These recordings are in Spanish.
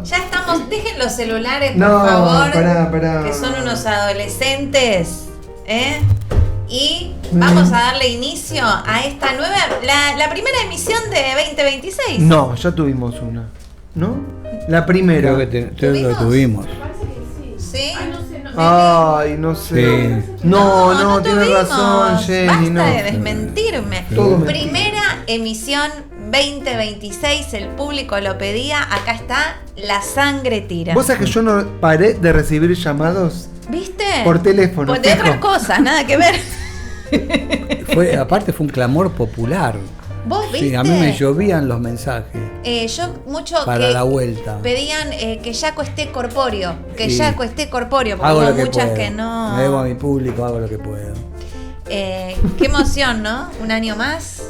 Ya estamos, dejen los celulares, por No, favor. pará. Que son unos adolescentes. Y vamos a darle inicio a esta nueva, la primera emisión de 2026. No, ya tuvimos una. ¿No? La primera. Creo que lo tuvimos. ¿Sí? Ay, no sé. Sí. No, tienes tuvimos. razón, Jenny. Basta No. de desmentirme. Todo mentira. Primera emisión 2026, el público lo pedía. Acá está, la sangre tira. ¿Vos sabés que yo no paré de recibir llamados ¿Viste? por teléfono? Pues de fijo? otras cosas, nada que ver. Aparte fue un clamor popular. ¿Vos viste? Sí, a mí me llovían los mensajes Yo mucho para que la vuelta. pedían que Yaco esté corpóreo. Que Sí. Yaco esté corpóreo. Porque Hago hubo lo que muchas puedo. que no. Me debo a mi público, hago lo que puedo. Qué emoción, ¿no? Un año más.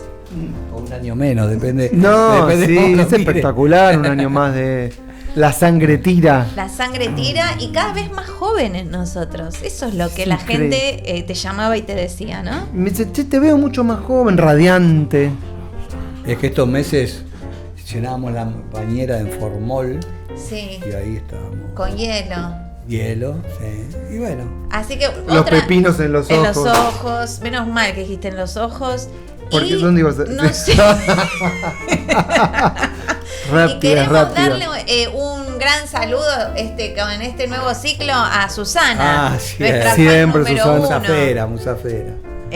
O un año menos, depende. No, depende sí, cómo lo es mire. espectacular un año más de La Sangre Tira. La sangre tira y cada vez más jóvenes nosotros. Eso es lo que Sí, la gente te llamaba y te decía, ¿no? Me dice, che, te veo mucho más joven, radiante. Es que estos meses llenábamos la bañera en formol Sí. y ahí estábamos. Con hielo. Hielo, sí. Y bueno. Así que Los pepinos en los En ojos. los ojos. Menos mal que dijiste en los ojos. Porque Y son, digo, no sé. Y rápida, queremos rápida. darle un gran saludo con este nuevo ciclo a Susana. Ah, sí, nuestra fan siempre número Susana. uno. Musafera.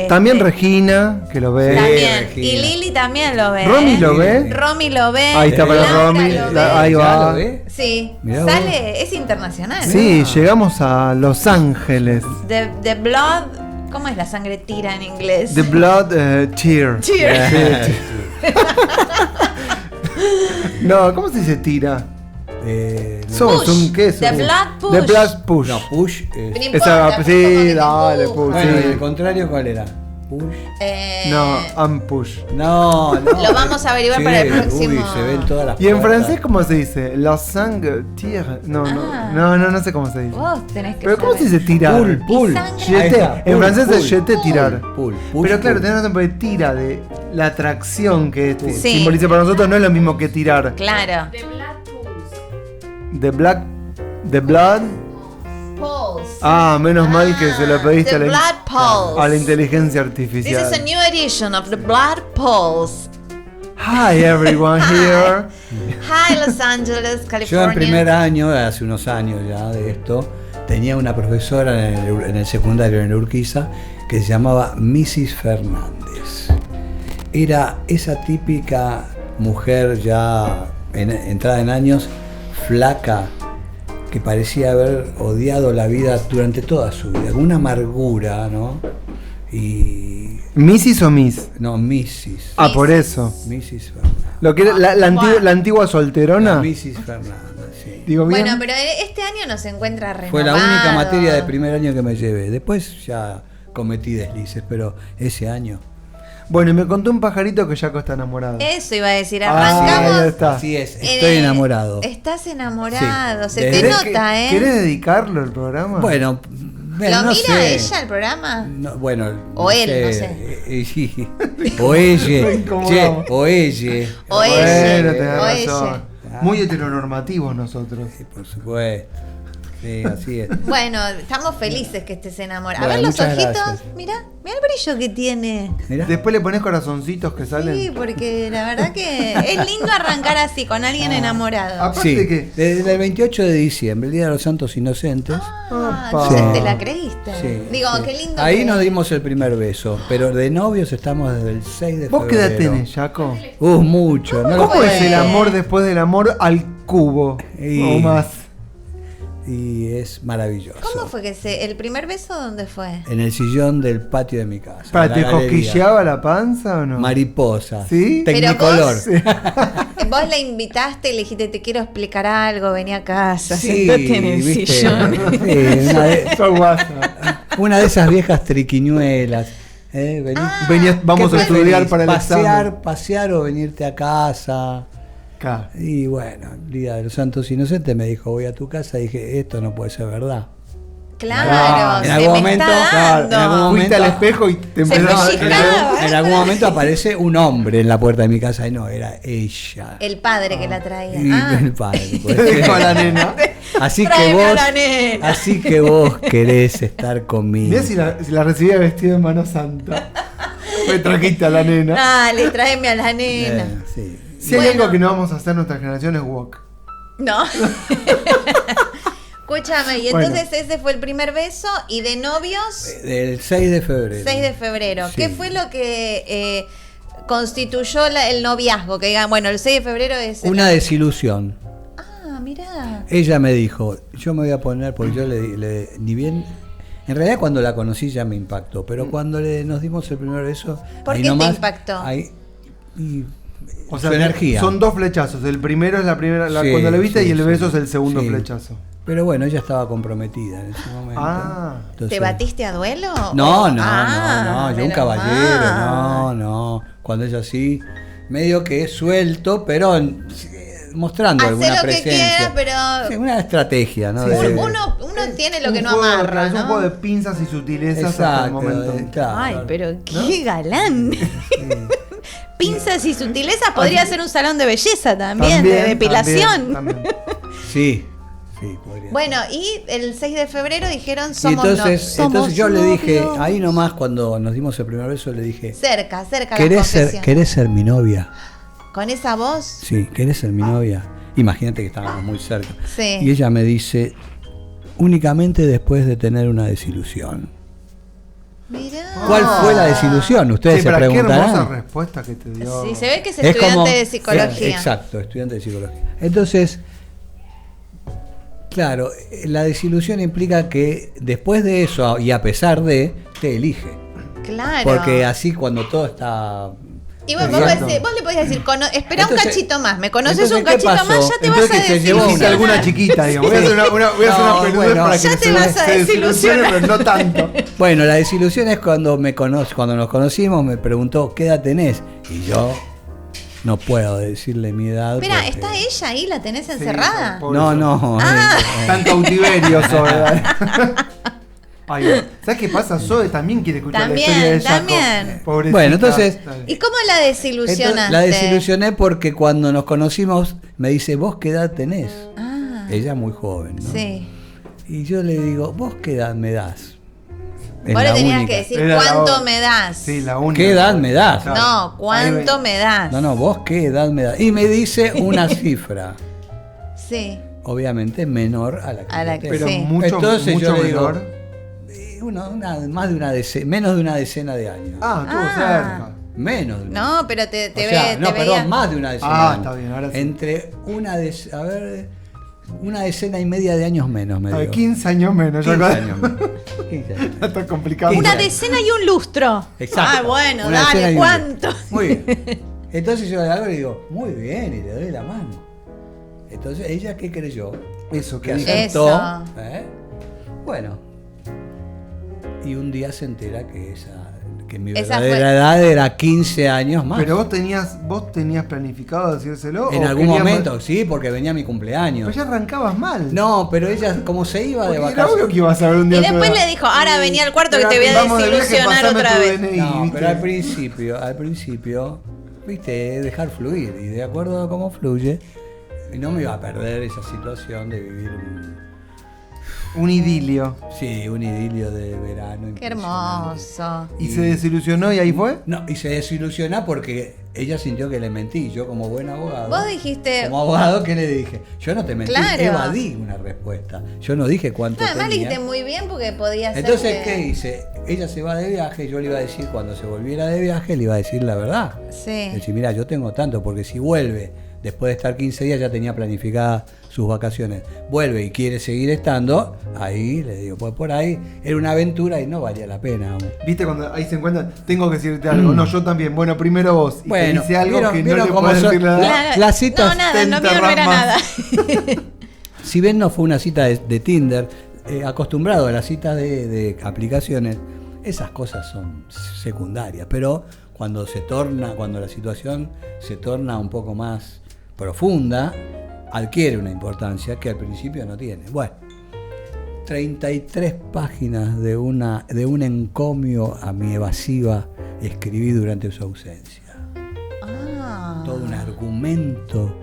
También Regina, que lo ve. También. Regina. Y Lili también lo ve. Romy lo ve. Romy lo ve. Ahí está para Laura Romy. lo ve. Ahí ¿Ya va. lo ve? Sí. Mirá Sale, es internacional. Sí, llegamos a Los Ángeles. The Blood. ¿Cómo es la sangre tira en inglés? The Blood Tear. Tear. Sí. No, ¿cómo se dice tira? No. Push. ¿Qué es? The Blood Push. The Blood Push. No, push es. Pero Esa, importa, sí, como que te dale, empuja. push. Bueno, sí. ¿y el contrario cuál era? Push. No, Unpush. No. Lo vamos a averiguar para el próximo. Uy, se ven todas las ¿Y en puertas. francés cómo se dice? La sangre tire. No, Ah. no sé cómo se dice. Vos tenés que Pero ¿cómo se saber. dice tirar? Pull. Y sangre. Ahí Jeté. está, En pull, francés es pull. jeté, tirar. Pull. Pero claro, pull. tenés razón, porque tira de la atracción que Sí. simboliza para nosotros no es lo mismo que tirar. Claro. The Blood. Pulse. Ah, menos mal que se lo pediste The a Blood Pulse. la inteligencia This artificial. is a new edition of the Blood Pulse. Hi everyone here. Hi, Los Angeles, Yo California. en primer año, hace unos años ya de esto, tenía una profesora en el secundario en Urquiza que se llamaba Mrs. Fernández. Era esa típica mujer ya entrada en años, flaca, que parecía haber odiado la vida durante toda su vida, con una amargura, ¿no? Y... ¿Missis o Miss? No, Mrs. Ah, por eso. Mrs. Fernández. Lo que era la antigua solterona. Mrs. Fernández, sí. Digo bien. Bueno, pero este año nos encuentra renovado. Fue la única materia de primer año que me llevé. Después ya cometí deslices, pero ese año. Bueno, y me contó un pajarito que Jaco está enamorado. Eso iba a decir, Ah, arrancamos. ahí está. Así es, en estoy el- enamorado. Estás enamorado, Sí. se te Desde nota, ¿Querés ¿eh? dedicarlo al programa? Bueno, ¿Lo no mira sé. ella el programa? No, bueno, O él, no sé. Sí. O ella. incomodamos. Che, o ella. O Bueno, ella. tenés O razón. ella. Muy heteronormativos nosotros. Sí, por supuesto. Sí, así es. Bueno, estamos felices que estés enamorado. A Bueno, ver los muchas ojitos, gracias. mira el brillo que tiene. Mirá. Después le pones corazoncitos que salen. Sí, porque la verdad que es lindo arrancar así, con alguien enamorado. Aparte Sí, que- desde el 28 de diciembre, el Día de los Santos Inocentes. Ah, Opa. entonces Sí. te la creíste. Sí, Digo, sí. qué lindo. Ahí que- nos dimos el primer beso, pero de novios estamos desde el 6 de ¿Vos qué edad febrero. tenés, Jaco? Mucho. No lo ¿Cómo es puedo- el amor después del amor al cubo? Y- O más. Y es maravilloso. ¿Cómo fue que el primer beso dónde fue? En el sillón del patio de mi casa. ¿Para, en la te galería. cosquilleaba la panza o no? Mariposa. ¿Sí? Tecnicolor. Pero Vos la invitaste y le dijiste, te quiero explicar algo, vení a casa, Sí, sentate en el viste. sillón. Sí, Sos guasa. una de esas viejas triquiñuelas. Vení- Vamos ¿Qué a estudiar preferís? para el examen. Pasear o venirte a casa. Claro. Y bueno, el Día de los Santos Inocentes me dijo, voy a tu casa. Y dije, esto no puede ser verdad. Claro, En se algún me momento, está claro, dando. en algún Fuiste momento- al espejo y te Se empezaste me en algún momento aparece un hombre en la puerta de mi casa y no, era ella. El padre que la traía. Y Ah. el padre, pues. Le dijo a la nena. Así que Tráeme a vos, la nena. así que vos querés estar conmigo. Mirá si la recibía vestido de mano santa. Me trajiste a la nena. Dale, tráeme a la nena. Sí. Si hay Bueno. algo que no vamos a hacer nuestra generación es walk. No. Escúchame, y Bueno. entonces ese fue el primer beso y de novios, Del 6 de febrero. 6 de febrero. Sí. ¿Qué fue lo que constituyó el noviazgo? Que digan, bueno, el 6 de febrero es... Una desilusión. Ah, mirá. Ella me dijo, yo me voy a poner, porque yo ni bien, en realidad cuando la conocí ya me impactó, pero cuando nos dimos el primer beso, ¿Por ahí qué te nomás, impactó? O su sea, energía. son dos flechazos. El primero es la primera, Sí, cuando le viste, sí, y el sí. beso es el segundo Sí. flechazo. Pero bueno, ella estaba comprometida en ese momento. Ah. Entonces- ¿Te batiste a duelo? No, no, Ah, no, yo un menos caballero, mal. no. Cuando ella así, medio que suelto, pero mostrando Hacé alguna lo que presencia. quieras, pero Sí, una estrategia, ¿no? Sí, De- uno tiene lo que no juego, amarra, claro, es un ¿no? juego de pinzas y sutilezas hasta el Exacto, momento. claro. Ay, pero qué galán. Pinzas y sutilezas podría ser un salón de belleza también, de depilación. también. Sí, podría. Bueno, y el 6 de febrero dijeron Y somos entonces yo le dije, novios. ahí nomás cuando nos dimos el primer beso, le dije, Cerca la ¿querés confesión. ser mi novia? Con esa voz, Sí, ¿querés ser mi novia? Imagínate que estábamos muy cerca. sí. Y ella me dice, únicamente después de tener una desilusión. Mirá. ¿Cuál fue la desilusión? Ustedes Sí, se pero qué hermosa preguntarán. respuesta que te dio. Sí, se ve que es Es estudiante como- de psicología. Exacto, estudiante de psicología. Entonces, claro, la desilusión implica que después de eso, y a pesar de, te elige. Claro. Porque así cuando todo está... Y vos, Exacto. vos le podías decir, espera un Entonces- cachito más, me conoces entonces, un ¿qué cachito pasó? más, ya te Entonces vas a que se llevó Hiciste una- alguna chiquita, digamos. Voy a hacer una No, peludez bueno. para que Ya te vas a se desilusione, desilusionar. pero no tanto. Bueno, la desilusión es cuando cuando nos conocimos, me preguntó, ¿qué edad tenés? Y yo no puedo decirle mi edad. Espera, porque- ¿está ella ahí? ¿La tenés Sí, encerrada? pobre No, Sol. no. Ah. Tan cautiverio, Zoe. Ay, ¿sabes qué pasa? Zoe también quiere escuchar También, la historia de Jaco. también. Pobrecita. Bueno, entonces- Dale. ¿Y cómo la desilusionaste? Entonces, la desilusioné porque cuando nos conocimos me dice, ¿vos qué edad tenés? Ah, Ella muy joven, ¿no? sí. Y yo le digo, ¿vos qué edad me das? Es Vos le la tenías única. que decir, Era la ¿cuánto otra. me das? Sí, la única. ¿Qué edad me das? Claro. No, ¿cuánto Ahí me das? No, vos qué edad me das. Y me dice una cifra, Sí. obviamente menor a la que, A la yo que- tengo. Pero Sí. mucho, Entonces mucho yo le digo, menor. menos de una decena de años. Ah, estuvo Ah. cerca. Menos. de una. No, pero te O sea, ve, no, te perdón, veía. más de una decena. Ah, de años. está bien, ahora sí. Entre una decena y media de años menos, me A ver, digo. 15 años menos. 15 ya años menos. 15 años. Está complicado. Quince Una años. decena y un lustro. Exacto. Ah, bueno, Una decena dale, y un- ¿cuánto? Muy bien. Entonces yo le hago y le digo, muy bien, y le doy la mano. Entonces, ¿ella qué creyó? Eso, Que que dijo. aceptó. Eso. ¿Eh? Bueno. Y un día se entera que mi Esa verdadera fue- edad era 15 años más. Pero vos tenías planificado decírselo. en o algún querías- momento, sí, porque venía mi cumpleaños. Pero ya arrancabas mal. No, pero ella, como se iba de Porque era obvio vacaciones. que ibas a ver un Y día. después tu edad. le dijo, ahora vení al cuarto que Pero te voy a vamos de viaje, desilusionar pasame otra tu vez. DNI, No, ¿viste? pero al principio, viste, dejar fluir. Y de acuerdo a cómo fluye, y no me iba a perder esa situación de vivir Un idilio. un idilio de verano. Qué impresionante. hermoso. ¿Y se desilusionó y ahí fue? No, y se desilusiona porque ella sintió que le mentí. Yo como buen abogado. Vos dijiste, Como abogado, ¿qué le dije? Yo no te mentí, Claro. evadí una respuesta. Yo no dije cuánto no, además le tenía. dijiste muy bien porque podía ser Entonces, que- ¿qué hice? Ella se va de viaje, yo le iba a decir cuando se volviera de viaje, le iba a decir la verdad. Sí. Decir, mira, yo tengo tanto, porque si vuelve, después de estar 15 días, ya tenía planificadas sus vacaciones, vuelve y quiere seguir estando, ahí le digo, pues por ahí era una aventura y no valía la pena. ¿Viste cuando ahí se encuentran? Tengo que decirte algo. No, yo también. Bueno, primero vos. Y Bueno, te dice algo ¿vieron- que no vieron le cómo puedes son- decir la edad. la- las citas No, nada, te lo mío no era enterrás nada. Si bien no fue una cita de Tinder, acostumbrado a las citas de aplicaciones, esas cosas son secundarias, pero cuando la situación se torna un poco más profunda, adquiere una importancia que al principio no tiene. Bueno, 33 páginas de un encomio a mi evasiva escribí durante su ausencia. Todo un argumento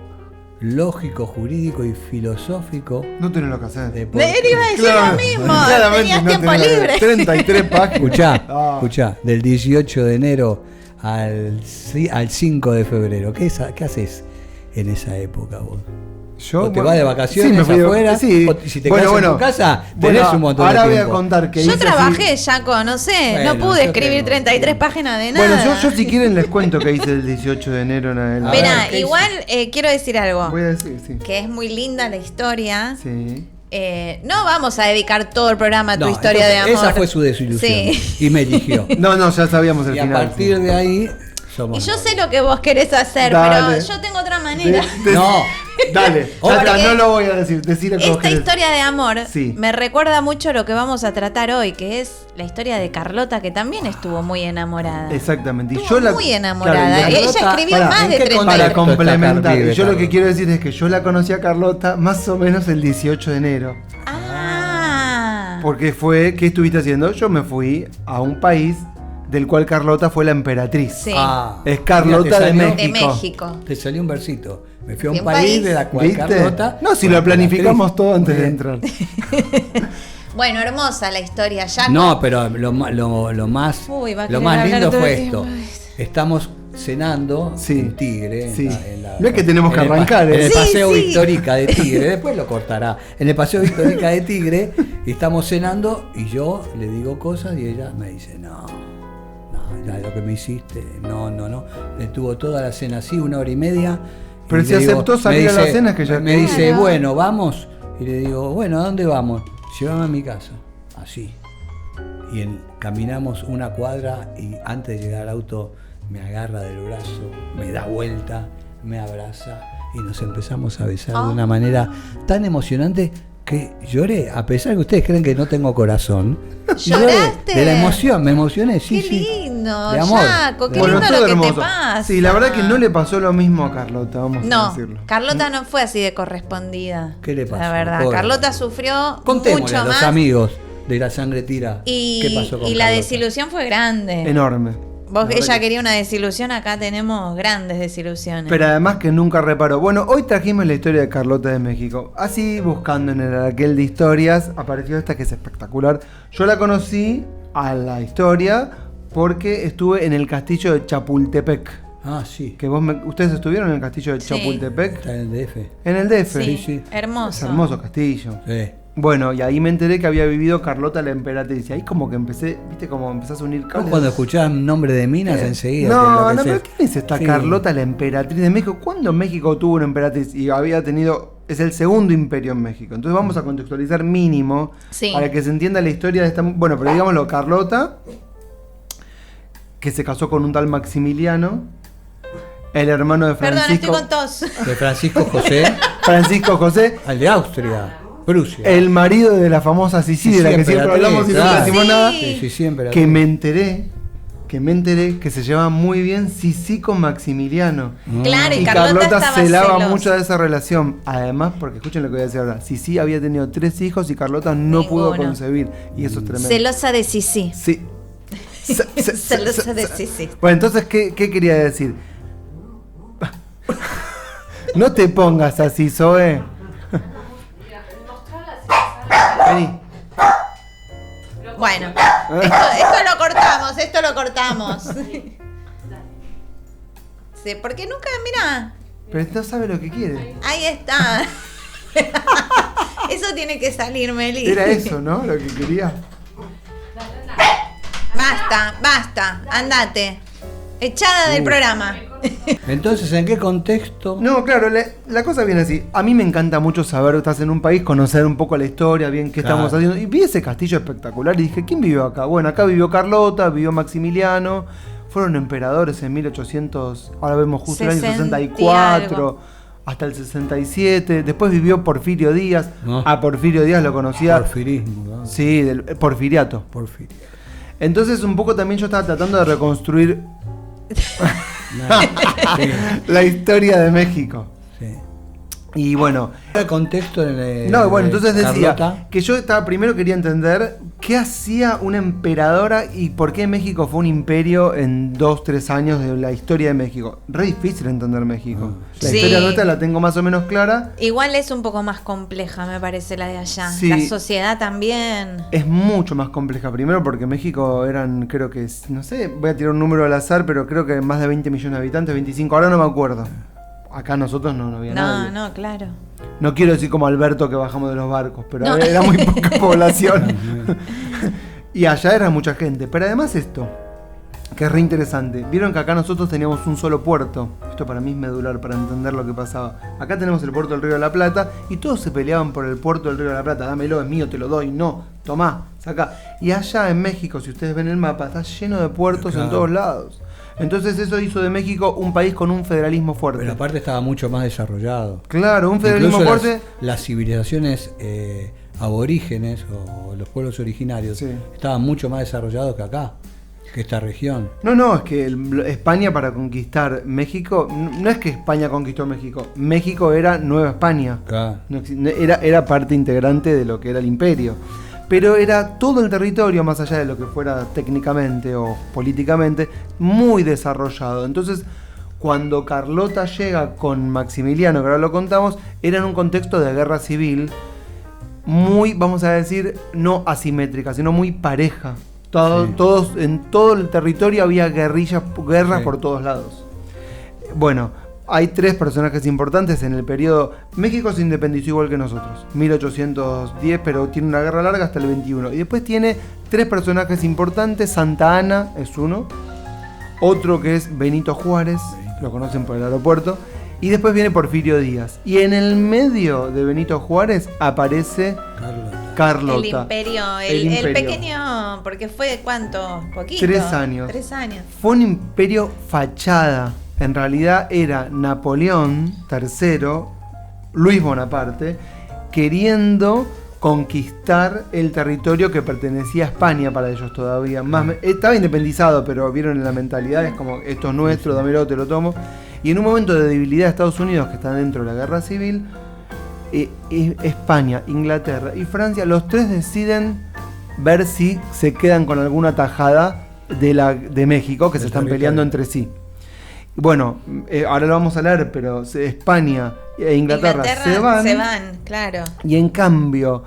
lógico, jurídico y filosófico. No tenés lo que hacer. de por- Él iba a decir lo mismo. Claramente Tenías no tiempo tenés libre. 33 páginas. Escuchá, del 18 de enero al 5 de febrero. ¿Qué haces en esa época vos? Yo, ¿O te vas de vacaciones sí, me fui afuera? Sí. ¿O si te quedas en tu casa, tenés un montón de ahora voy a tiempo? contar que Yo hice trabajé, así. Jaco, no sé, Bueno, no pude yo escribir tengo- 33 páginas de nada. Bueno, yo si quieren les cuento que hice el 18 de enero en adelante. Mirá, Mirá, ¿qué igual quiero decir algo, Voy a decir, sí. que es muy linda la historia. Sí. No vamos a dedicar todo el programa a tu No, historia de entonces, amor. esa fue su desilusión. Sí. Y me eligió. No, ya sabíamos el Y a final. partir de ahí somos. Y yo sé lo que vos querés hacer, Dale. pero yo tengo otra manera. No. Dale, Otra. ya está, no lo voy a decir. Decir lo que vos Esta querés. historia de amor Sí. me recuerda mucho lo que vamos a tratar hoy, que es la historia de Carlota, que también estuvo muy enamorada. Exactamente. Y Estuvo yo muy enamorada. Claro, y Ella Carlota, escribió pará, más ¿en de qué 30. para contexto complementar, está y yo lo que Carlota? quiero decir es que yo la conocí a Carlota más o menos el 18 de enero. Ah. Porque fue, ¿qué estuviste haciendo? Yo me fui a un país del cual Carlota fue la emperatriz. Sí. Es Carlota Mira, te de salió- De México. México. Te salió un versito. Me fui a Fui un a un país país. de la cual ¿Viste? Carlota. No, si fue lo planificamos emperatriz. todo antes de Bien. entrar. Bueno, hermosa la historia, ya. No, pero lo más Uy, va a lo querer más hablar lindo todo fue el esto. tiempo. Estamos cenando Sí. en Tigre. Sí. En No es que tenemos que en el arrancar, En el Sí, paseo sí. Victorica de Tigre. Después lo cortará. En el paseo Victorica de Tigre estamos cenando y yo le digo cosas y ella me dice, no, ya lo que me hiciste, no. Estuvo toda la cena así, 1 hora y media. Pero Y si le digo- aceptó salir me a la dice- cena es que ya- Me dice, Claro. bueno, vamos. Y le digo, bueno, ¿a dónde vamos? Llévame a mi casa. Así. Y caminamos 1 cuadra y antes de llegar al auto me agarra del brazo, me da vuelta, me abraza y nos empezamos a besar de una manera tan emocionante que lloré, a pesar que ustedes creen que no tengo corazón. Lloré ¿Lloraste? de la emoción, me emocioné, sí, Qué sí. lindo, De amor. Jaco, qué Bueno, lindo todo lo que hermoso. te pasa. Sí, la verdad que no le pasó lo mismo a Carlota, vamos a No, decirlo. Carlota no fue así de correspondida. ¿Qué le pasó? La verdad, Pobre. Carlota sufrió Contémosle mucho a los más. amigos de la sangre tira. ¿Qué pasó con Y la Carlota? desilusión fue grande. Enorme. Vos, La verdad ella que- quería una desilusión, acá tenemos grandes desilusiones. Pero además que nunca reparó. Bueno, hoy trajimos la historia de Carlota de México. Así, buscando en el aquel de historias, apareció esta que es espectacular. Yo la conocí a la historia porque estuve en el castillo de Chapultepec. Ah, sí. Que ¿Ustedes estuvieron en el castillo de Sí. Chapultepec? Está en el DF. En el DF. sí, sí. hermoso. Es hermoso castillo. Sí. Bueno, y ahí me enteré que había vivido Carlota la emperatriz. Y ahí como que empecé, viste, como empezás a unir Vos cables. cuando escuchás nombre de minas enseguida. No, te no, enloqueces. pero ¿quién es esta Sí. Carlota la emperatriz de México? ¿Cuándo México tuvo una emperatriz? Y había tenido, es el segundo imperio en México. Entonces vamos a contextualizar mínimo Sí. para que se entienda la historia de esta. Bueno, pero digámoslo, Carlota, que se casó con un tal Maximiliano, el hermano de Perdón, estoy Francisco, con tos. De Francisco José Francisco José, al de Austria, Prusia. el marido de la famosa Sisi, de la que siempre hablamos y no claro. decimos nada. Sí, sí, siempre. Que me enteré que se llevaba muy bien Sisi con Maximiliano. Claro, y Y Carlota Carlota estaba celaba celosa. mucho de esa relación. Además, porque escuchen lo que voy a decir ahora. Sisi había tenido 3 hijos y Carlota no pudo Ninguno. concebir. Y eso es tremendo. Celosa de Sisi. Sí. Celosa de Sisi. Bueno, entonces, ¿qué quería decir? No te pongas así, Zoe. Vení. Bueno, esto lo cortamos. Sí, porque nunca, mira, Pero no sabe lo que quiere. ahí está. Eso tiene que salir, Meli. Era eso, ¿no? Lo que quería. Basta, andate. Echada del programa. Entonces, ¿en qué contexto? No, claro, la cosa viene así. A mí me encanta mucho saber, estás en un país, conocer un poco la historia, bien qué Claro. estamos haciendo. Y vi ese castillo espectacular y dije, ¿quién vivió acá? Bueno, acá vivió Carlota, vivió Maximiliano, fueron emperadores en 1800, ahora vemos justo el año 60 y 64, algo. hasta el 67. Después vivió Porfirio Díaz. No. A Porfirio Díaz lo conocía. Porfirismo, ¿no? Sí, del Porfiriato. Porfirio. Entonces un poco también yo estaba tratando de reconstruir No, sí, la historia de México. sí. Y bueno, El contexto de no, bueno, entonces decía Carlota. que yo primero quería entender qué hacía una emperadora y por qué México fue un imperio en 2-3 años de la historia de México. Re difícil entender México. La Sí. historia nuestra la tengo más o menos clara. Igual es un poco más compleja, me parece, la de allá. Sí. La sociedad también. Es mucho más compleja. Primero porque México eran, creo que, no sé, voy a tirar un número al azar, pero creo que más de 20 millones de habitantes, 25, ahora no me acuerdo. Acá nosotros no había nadie. No, claro. No quiero decir como Alberto que bajamos de los barcos, pero No. era muy poca población. Y allá era mucha gente. Pero además esto, que es re interesante. Vieron que acá nosotros teníamos un solo puerto. Esto para mí es medular para entender lo que pasaba. Acá tenemos el puerto del Río de la Plata y todos se peleaban por el puerto del Río de la Plata. Dámelo, es mío, te lo doy. No, tomá, saca. Y allá en México, si ustedes ven el mapa, está lleno de puertos en todos lados. Entonces eso hizo de México un país con un federalismo fuerte. Pero aparte estaba mucho más desarrollado. Claro, un federalismo Incluso fuerte. las civilizaciones aborígenes o los pueblos originarios Sí. estaban mucho más desarrollados que acá, que esta región. No, es que España para conquistar México, no es que España conquistó México, México era Nueva España. Acá. Era parte integrante de lo que era el imperio. Pero era todo el territorio, más allá de lo que fuera técnicamente o políticamente, muy desarrollado. Entonces, cuando Carlota llega con Maximiliano, que ahora lo contamos, era en un contexto de guerra civil muy, vamos a decir, no asimétrica, sino muy pareja. En todo el territorio había guerras Sí. por todos lados. Bueno, hay 3 personajes importantes en el periodo. México se independizó igual que nosotros, 1810, pero tiene una guerra larga hasta el 21. Y después tiene 3 personajes importantes. Santa Anna es uno, otro que es Benito Juárez, lo conocen por el aeropuerto, y después viene Porfirio Díaz. Y en el medio de Benito Juárez aparece Carlota. El imperio, El el imperio. pequeño, porque fue de cuánto, poquito. 3 años. 3 años. Fue un imperio fachada. En realidad era Napoleón III, Luis Bonaparte, queriendo conquistar el territorio que pertenecía a España para ellos todavía. Estaba independizado, pero vieron en la mentalidad, es como, esto es nuestro, dámelo, te lo tomo. Y en un momento de debilidad de Estados Unidos, que está dentro de la guerra civil, España, Inglaterra y Francia, los 3 deciden ver si se quedan con alguna tajada de México, que se están peleando entre sí. Bueno, ahora lo vamos a leer, pero España e Inglaterra se van, claro. y en cambio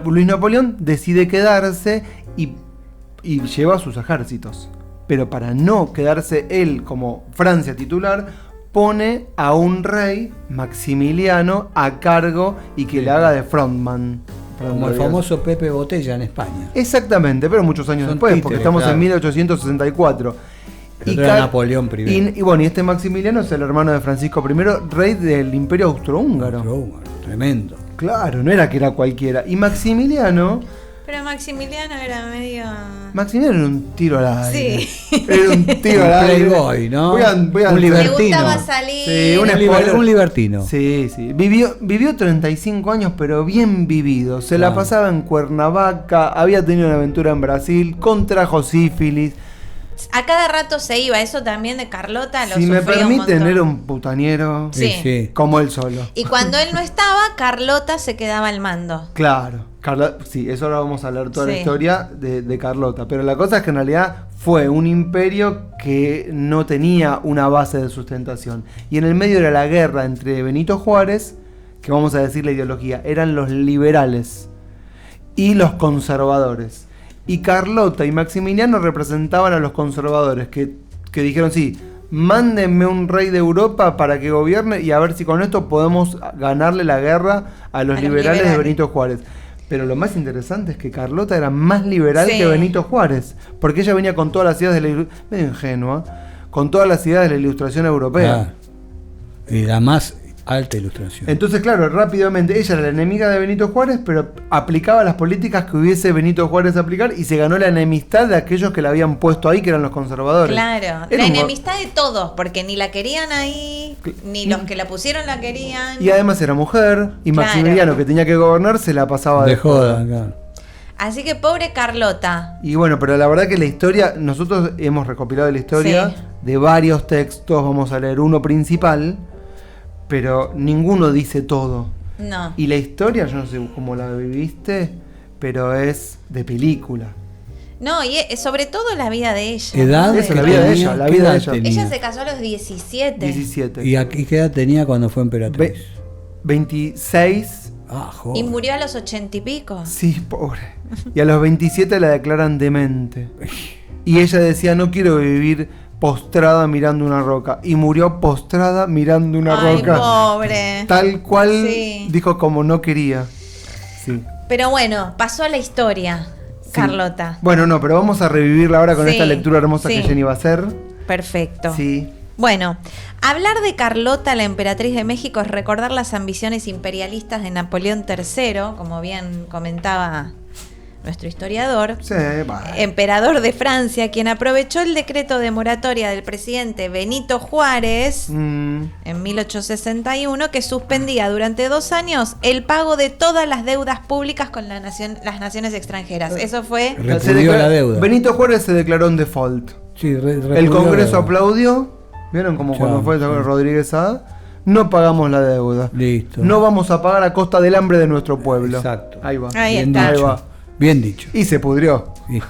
Luis Napoleón decide quedarse y lleva sus ejércitos. Pero para no quedarse él como Francia titular, pone a un rey, Maximiliano, a cargo y que le haga de frontman. Como el famoso Pepe Botella en España. Exactamente, pero muchos años Son después, títeres, porque estamos claro. en 1864. El otro era Napoleón I. Y bueno, y este Maximiliano es el hermano de Francisco I, rey del Imperio Austrohúngaro. Tremendo. Claro, no era que era cualquiera. Y Maximiliano Pero Maximiliano era medio... Maximiliano era un tiro al aire. Sí. Era un tiro al Un aire. playboy, ¿no? Voy a Un Le libertino. gustaba salir. Sí, Un libertino. Sí. Vivió 35 años, pero bien vivido. Se la pasaba en Cuernavaca, había tenido una aventura en Brasil, contrajo sífilis. A cada rato se iba, eso también de Carlota lo Si me sufría un permiten, montón. era un putaniero Sí. como él solo. Y cuando él no estaba, Carlota se quedaba al mando. Claro, sí, eso ahora vamos a hablar toda la Sí. historia de Carlota. Pero la cosa es que en realidad fue un imperio que no tenía una base de sustentación. Y en el medio era la guerra entre Benito Juárez, que vamos a decir la ideología, eran los liberales y los conservadores. Y Carlota y Maximiliano representaban a los conservadores, que dijeron, sí, mándenme un rey de Europa para que gobierne y a ver si con esto podemos ganarle la guerra a los liberales de Benito Juárez. Pero lo más interesante es que Carlota era más liberal que Benito Juárez, porque ella venía con todas las ideas de la medio ingenua, con todas las ideas de la ilustración europea. Y la más alta ilustración. Entonces, claro, rápidamente ella era la enemiga de Benito Juárez, pero aplicaba las políticas que hubiese Benito Juárez aplicar y se ganó la enemistad de aquellos que la habían puesto ahí, que eran los conservadores. Claro, Era la un- enemistad de todos, porque ni la querían ahí, ni los que la pusieron la querían. Y además era mujer, y Claro. Maximiliano, que tenía que gobernar, se la pasaba De joda, claro. Así que pobre Carlota. Y bueno, pero la verdad que la historia, nosotros hemos recopilado la historia Sí. de varios textos, vamos a leer uno principal, pero ninguno dice todo. No. Y la historia, yo no sé cómo la viviste, pero es de película. No, y sobre todo la vida de ella. ¿Edad? Eso, la vida de ella, la ¿Qué vida edad de ella. tenía? Ella se casó a los 17. 17. ¿Y aquí qué edad tenía cuando fue emperatriz? 26. Ah, Y joder. murió a los 80 y pico. Sí, pobre. Y a los 27 la declaran demente. Y ella decía, no quiero vivir postrada mirando una roca. Y murió postrada mirando una Ay, roca. pobre. Tal cual Sí. dijo como no quería. Sí. Pero bueno, pasó a la historia, Sí. Carlota. Bueno, no, pero vamos a revivirla ahora con Sí, esta lectura hermosa sí. que Jenny va a hacer. Perfecto. Sí. Bueno, hablar de Carlota, la emperatriz de México, es recordar las ambiciones imperialistas de Napoleón III, como bien comentaba nuestro historiador, Sí, va. emperador de Francia, quien aprovechó el decreto de moratoria del presidente Benito Juárez en 1861, que suspendía durante 2 años el pago de todas las deudas públicas con las naciones extranjeras. Eso fue... Repudió la deuda. Benito Juárez se declaró en default. Sí, repudió El la Congreso deuda. aplaudió. ¿Vieron como Chao. cuando fue Rodríguez Saá? No pagamos la deuda. Listo. No vamos a pagar a costa del hambre de nuestro pueblo. Exacto. Ahí va. Ahí Bien está. Ahí dicho. va. Bien dicho. Y se pudrió. Sí.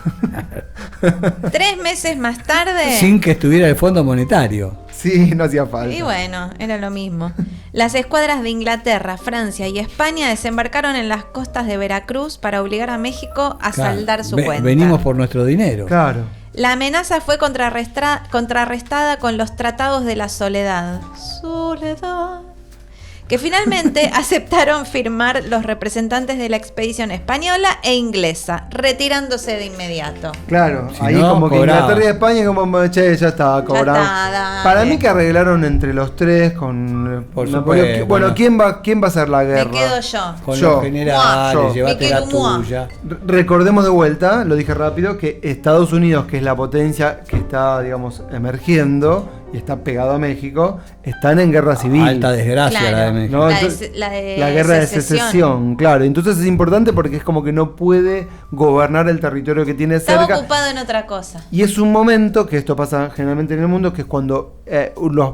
3 meses más tarde... Sin que estuviera el Fondo Monetario. Sí, no hacía falta. Y bueno, era lo mismo. Las escuadras de Inglaterra, Francia y España desembarcaron en las costas de Veracruz para obligar a México a Claro. saldar su Ve- cuenta. Venimos por nuestro dinero. Claro. La amenaza fue contrarrestada con los tratados de la Soledad. Soledad. Que finalmente aceptaron firmar los representantes de la expedición española e inglesa, retirándose de inmediato. Claro, Si ahí no, como que cobraba. Inglaterra y España como, che, ya estaba cobrado. está, dale. Para mí que arreglaron entre los tres con Por Napoleón. supuesto, Bueno, ¿no? ¿quién va a hacer la guerra? Me quedo yo. Con Yo. los generales, Yo. llévate Me la quedo moi. tuya. Recordemos de vuelta, lo dije rápido, que Estados Unidos, que es la potencia que está, digamos, emergiendo y está pegado a México, están en guerra civil. Alta desgracia Claro. la de México. No, La de entonces, se- la de la guerra de secesión. secesión, claro. Entonces es importante porque es como que no puede gobernar el territorio que tiene Estaba cerca. ocupado en otra cosa. Y es un momento, que esto pasa generalmente en el mundo, que es cuando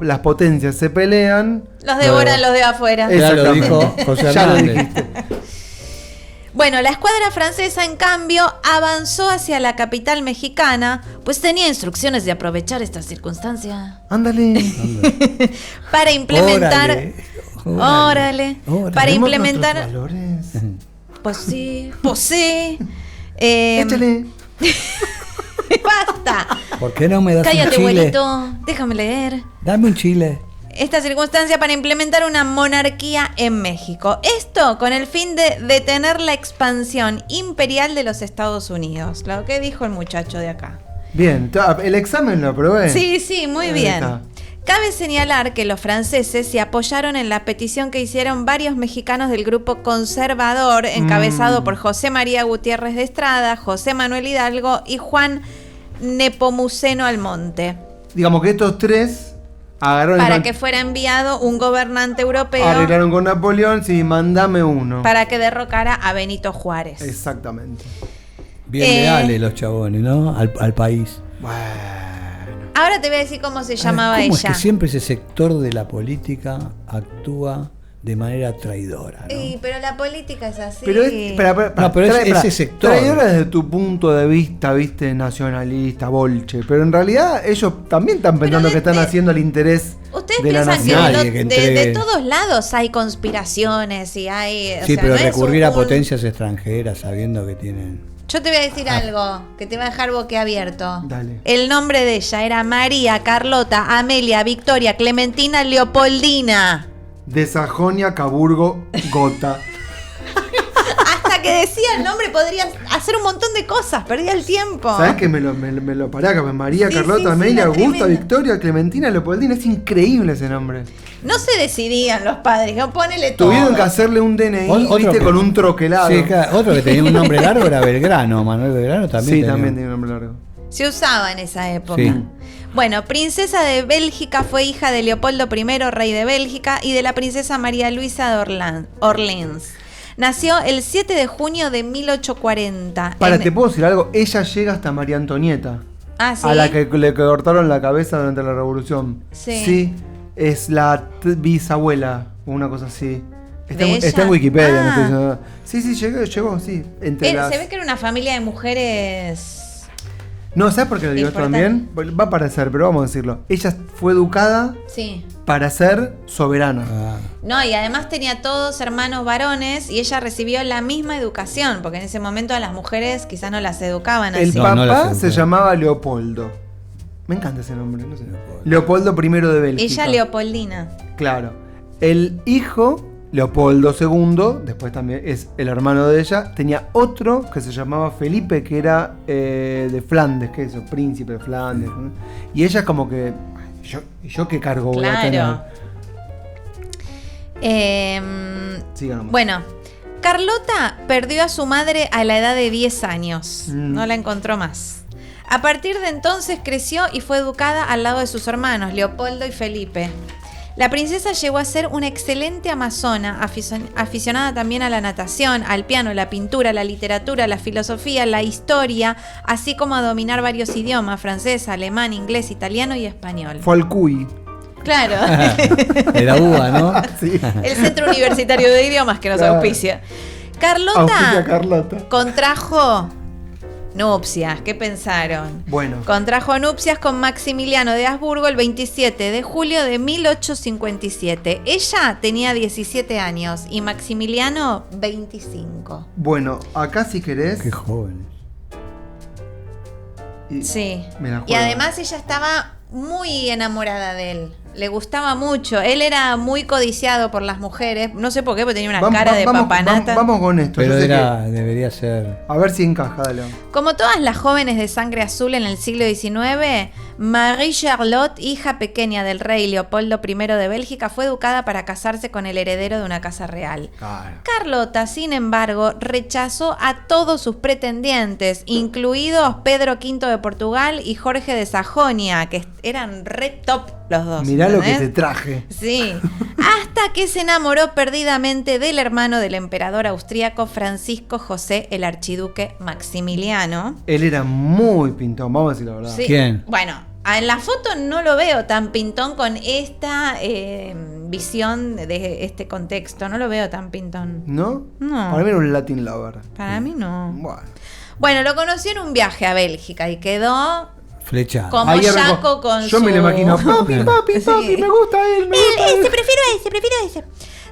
las potencias se pelean. Los devoran los de afuera. Ya lo Exactamente. dijo José Ya lo Hernández. dijiste. Bueno, la escuadra francesa, en cambio, avanzó hacia la capital mexicana, pues tenía instrucciones de aprovechar esta circunstancia Ándale. para implementar... Órale, Órale. órale. Para Tenemos implementar... nuestros valores. Pues sí, pues sí. Échale. Basta. ¿Por qué no me das Cállate, un chile? abuelito. Déjame leer. Dame un chile. Esta circunstancia para implementar una monarquía en México. Esto con el fin de detener la expansión imperial de los Estados Unidos. Lo que dijo el muchacho de acá. Bien, el examen lo aprobé. Sí, sí, muy Ahí bien. está. Cabe señalar que los franceses se apoyaron en la petición que hicieron varios mexicanos del grupo conservador, encabezado por José María Gutiérrez de Estrada, José Manuel Hidalgo y Juan Nepomuceno Almonte, Digamos que estos tres agarraron y para dijeron, que fuera enviado un gobernante europeo arreglaron con Napoleón, sí, mandame uno. para que derrocara a Benito Juárez. Exactamente. Bien leales los chabones, ¿no? Al país. Bueno. Ahora te voy a decir cómo se llamaba ¿Cómo ella. es que siempre ese sector de la política actúa de manera traidora, ¿no? Pero la política es así. Pero, No, pero es ese sector. Traidora desde tu punto de vista, viste, nacionalista, bolche. Pero en realidad ellos también están pensando de- que están de- haciendo el interés Ustedes de la piensan que, nación. Nadie que de entregue. todos lados hay conspiraciones y hay... o Sí, sea, pero no es recurrir a un- potencias extranjeras sabiendo que tienen... Yo te voy a decir algo que te va a dejar boquiabierto. Dale. El nombre de ella era María, Carlota, Amelia, Victoria, Clementina, Leopoldina. De Sajonia, Caburgo, Gotha. Hasta que decía el nombre podría hacer un montón de cosas, perdía el tiempo. ¿Sabes que me lo paré acá? María, Sí, Carlota, sí, sí, Amelia, era Augusta, tremendo. Victoria, Clementina, Leopoldina. Es increíble ese nombre. No se decidían los padres, ¿no? Ponele todo. Tuvieron que hacerle un DNI, Otro viste, que- con un troquelado. Sí, claro, otro que tenía un nombre largo era Belgrano. Manuel Belgrano también Sí, tenía. también tiene un nombre largo. Se usaba en esa época. Sí. Bueno, princesa de Bélgica, fue hija de Leopoldo I, rey de Bélgica, y de la princesa María Luisa de Orleans. Nació el 7 de junio de 1840. ¿Te puedo decir algo? Ella llega hasta María Antonieta. Ah, ¿sí? A la que le cortaron la cabeza durante la revolución. Sí. Sí. es la bisabuela, o una cosa así. Está, ¿De está en ella? Wikipedia, no estoy Ah. diciendo nada. Sí, llegó, sí. Se ve que era una familia de mujeres. No, ¿sabes por qué lo digo esto Importante. también? Va a parecer, pero vamos a decirlo. Ella fue educada Sí. para ser soberana. Ah, No, y además tenía todos hermanos varones y ella recibió la misma educación, porque en ese momento a las mujeres quizás no las educaban El así. No, no la papá sé, se pero- llamaba Leopoldo. Me encanta ese nombre, no sé. Leopoldo I de Bélgica. Ella Leopoldina. Claro. El hijo, Leopoldo II, después también es el hermano de ella, tenía otro que se llamaba Felipe, que era de Flandes, que es eso, príncipe de Flandes. ¿no? Y ella como que, ¿yo qué cargo voy a tener? Claro. Siga nomás. Bueno, Carlota perdió a su madre a la edad de 10 años. No la encontró más. A partir de entonces creció y fue educada al lado de sus hermanos, Leopoldo y Felipe. La princesa llegó a ser una excelente amazona, aficionada también a la natación, al piano, la pintura, la literatura, la filosofía, la historia, así como a dominar varios idiomas, francés, alemán, inglés, italiano y español. Fue al CUI. Claro. de la UBA, ¿no? Sí. El Centro Universitario de Idiomas que nos Claro. auspicia. Auspicia Carlota Carlota. contrajo nupcias. ¿Qué pensaron? Bueno. Contrajo nupcias con Maximiliano de Habsburgo el 27 de julio de 1857. Ella tenía 17 años y Maximiliano 25. Bueno, acá si querés. Qué jóvenes. Sí. Me la Y juego. además ella estaba muy enamorada de él. Le gustaba mucho. Él era muy codiciado por las mujeres. No sé por qué, porque tenía una cara de papanata. Vamos con esto. Pero yo sé debería ser. que- a ver si encaja, dale. Como todas las jóvenes de sangre azul en el siglo XIX, Marie Charlotte, hija pequeña del rey Leopoldo I de Bélgica, fue educada para casarse con el heredero de una casa real. Claro. Carlota, sin embargo, rechazó a todos sus pretendientes, incluidos Pedro V de Portugal y Jorge de Sajonia, que eran re top los dos. Mirá lo que ¿entendés? te traje. Sí, hasta que se enamoró perdidamente del hermano del emperador austríaco Francisco José, el archiduque Maximiliano. Él era muy pintón, vamos a decir la verdad. Sí, ¿Quién? Bueno, en la foto no lo veo tan pintón con esta visión de este contexto. No lo veo tan pintón. ¿No? No. Para mí era un Latin lover. Para mí no. Bueno. Bueno, lo conoció en un viaje a Bélgica y quedó Flecha. como Ahí Jaco con yo su... me lo imagino. Papi, Sí. me gusta él, me gusta él. prefiero ese.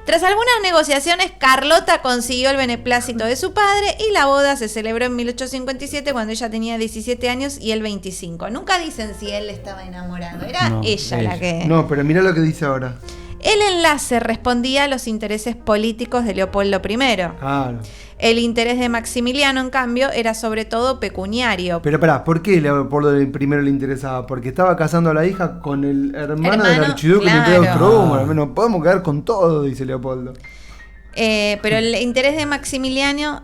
Tras algunas negociaciones, Carlota consiguió el beneplácito de su padre y la boda se celebró en 1857 cuando ella tenía 17 años y él 25. Nunca dicen si él estaba enamorado, era No, ella la que... No, pero mirá lo que dice ahora. El enlace respondía a los intereses políticos de Leopoldo I. Claro. El interés de Maximiliano, en cambio, era sobre todo pecuniario. Pero pará, ¿por qué Leopoldo primero le interesaba? Porque estaba casando a la hija con el hermano del archiduque del Imperio claro. Austrohúngaro. No podemos quedar con todo, dice Leopoldo. Pero el interés de Maximiliano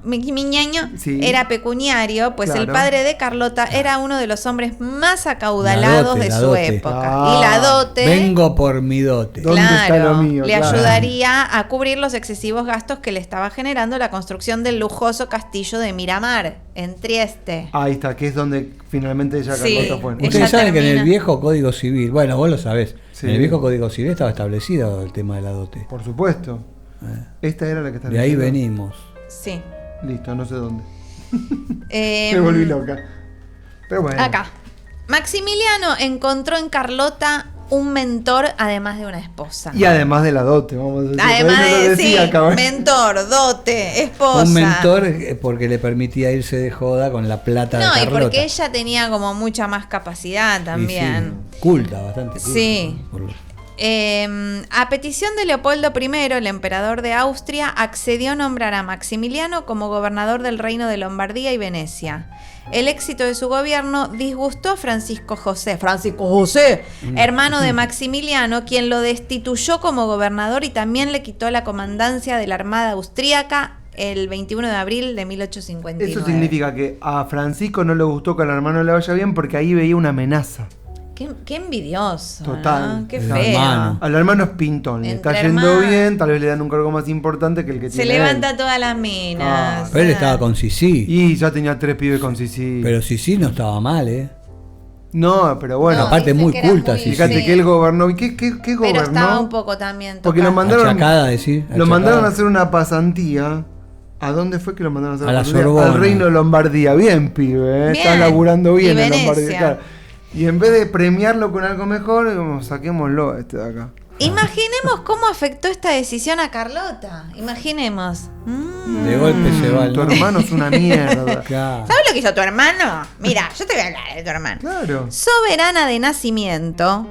Sí. era pecuniario, pues el Claro. padre de Carlota era uno de los hombres más acaudalados de La su dote. época. Ah. Y la dote, Vengo por mi dote. ¿Dónde está lo mío? le Claro. ayudaría a cubrir los excesivos gastos que le estaba generando la construcción del lujoso castillo de Miramar, en Trieste. Ahí está, que es donde finalmente ella Sí. Carlota fue. Ella Ustedes saben que en termina- el viejo Código Civil, bueno, vos lo sabés, Sí. en el viejo Código Civil estaba establecido el tema de la dote. Por supuesto. Esta era la que está De ahí diciendo. venimos. Sí. Listo, no sé dónde. Me Me volví loca. Pero bueno. Acá. Maximiliano encontró en Carlota un mentor además de una esposa. Y además de la dote, vamos a decir. Además Por eso lo de, decía sí, acá, ¿ves? mentor, dote, esposa. Un mentor porque le permitía irse de joda con la plata de No, y Carlota. porque ella tenía como mucha más capacidad Y también. sí, culta, bastante culta. Sí. ¿no? Por- A petición de Leopoldo I, el emperador de Austria accedió a nombrar a Maximiliano como gobernador del reino de Lombardía y Venecia. El éxito de su gobierno disgustó a Francisco José, hermano de Maximiliano, quien lo destituyó como gobernador y también le quitó la comandancia de la Armada Austríaca el 21 de abril de 1859. Eso significa que a Francisco no le gustó que al hermano le vaya bien porque ahí veía una amenaza. Qué envidioso, Total. ¿no? Qué El feo. hermano. Al hermano es pintón, le está Entre yendo hermanos. bien, tal vez le dan un cargo más importante que el que Se tiene levanta él. todas las minas. Pero él estaba con Sisi. Y ya tenía 3 pibes con Sisi. Pero Sisi no estaba mal, ¿eh? No, pero bueno. No, aparte dicen muy que era culta, muy- sí, Fíjate sí. que él gobernó. ¿Y qué Pero gobernó? estaba un poco también Porque lo tocado. mandaron, Achacada, decir. lo achacada. mandaron a hacer una pasantía. ¿A dónde fue que lo mandaron a hacer A la pasantía? Sorbona. Al Reino de Lombardía. Bien, pibe, Bien. está laburando bien Y en Venecia. Lombardía. Claro. Y en vez de premiarlo con algo mejor, como saquémoslo a este de acá. Imaginemos cómo afectó esta decisión a Carlota. Imaginemos. De golpe se va el Tu ¿no? hermano es una mierda. Claro. ¿Sabes lo que hizo tu hermano? Mira, yo te voy a hablar de tu hermano. Claro. Soberana de nacimiento.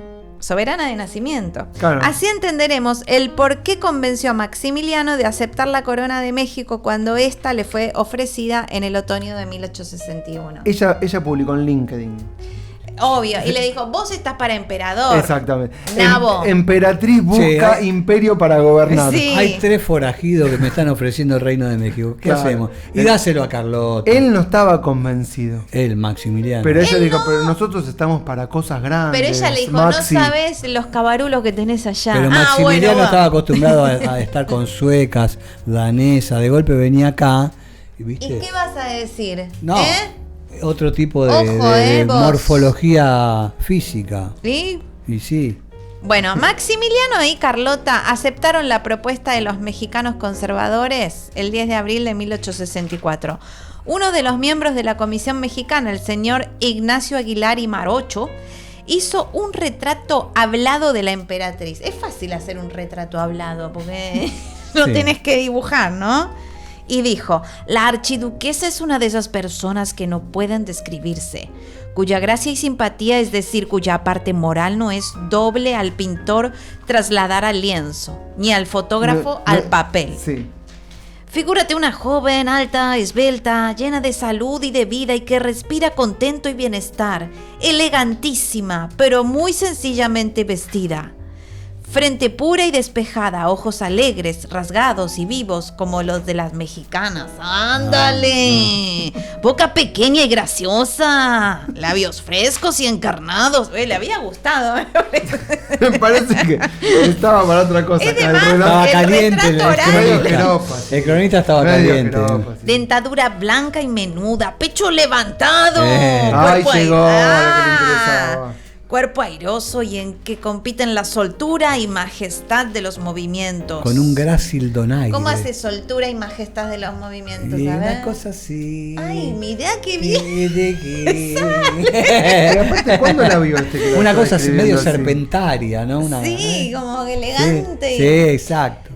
Claro. Así entenderemos el por qué convenció a Maximiliano de aceptar la corona de México cuando ésta le fue ofrecida en el otoño de 1861. Ella publicó en LinkedIn. Obvio, y le dijo, vos estás para emperador. Exactamente. Nabo. Emperatriz busca Sí, imperio para gobernar. Sí. Hay 3 forajidos que me están ofreciendo el Reino de México. ¿Qué Claro. hacemos? Y dáselo a Carlota. Él no estaba convencido. El Maximiliano. Pero ella Él dijo, no. pero nosotros estamos para cosas grandes. Pero ella le dijo, Maxi". no sabes los cabarulos que tenés allá. Pero Ah, Maximiliano bueno, va. estaba acostumbrado a estar con suecas, danesas. De golpe venía acá. ¿Y viste? ¿Y qué vas a decir? No. ¿Eh? Otro tipo de, Ojo, de vos. morfología física. ¿Sí? Y sí. Bueno, Maximiliano y Carlota aceptaron la propuesta de los mexicanos conservadores el 10 de abril de 1864. Uno de los miembros de la Comisión Mexicana, el señor Ignacio Aguilar y Marocho, hizo un retrato hablado de la emperatriz. Es fácil hacer un retrato hablado porque no Sí. tenés que dibujar, ¿no? Y dijo, la archiduquesa es una de esas personas que no pueden describirse, cuya gracia y simpatía, es decir, cuya parte moral no es doble al pintor trasladar al lienzo, ni al fotógrafo al papel. Sí. Figúrate una joven, alta, esbelta, llena de salud y de vida y que respira contento y bienestar, elegantísima, pero muy sencillamente vestida. Frente pura y despejada, ojos alegres, rasgados y vivos como los de las mexicanas. ¡Ándale! Boca pequeña y graciosa, labios frescos y encarnados. Le había gustado. Me parece que estaba para otra cosa. Es de acá, más, reloj. Estaba el caliente el retrato oral. Medio cronista. jeropa, sí. El cronista estaba Medio caliente. jeropa, sí. Dentadura blanca y menuda, pecho levantado. Ay, cuerpo llegó lo que le ah, interesaba. cuerpo airoso y en que compiten la soltura y majestad de los movimientos. Con un grácil donaire. ¿Cómo hace soltura y majestad de los movimientos? Y A ver. una cosa así. Ay, mira qué bien. Y aparte, ¿cuándo la vio este? que la Una está cosa así, escribiendo medio así? serpentaria, ¿no? Una, Sí, como Sí, elegante. sí, exacto.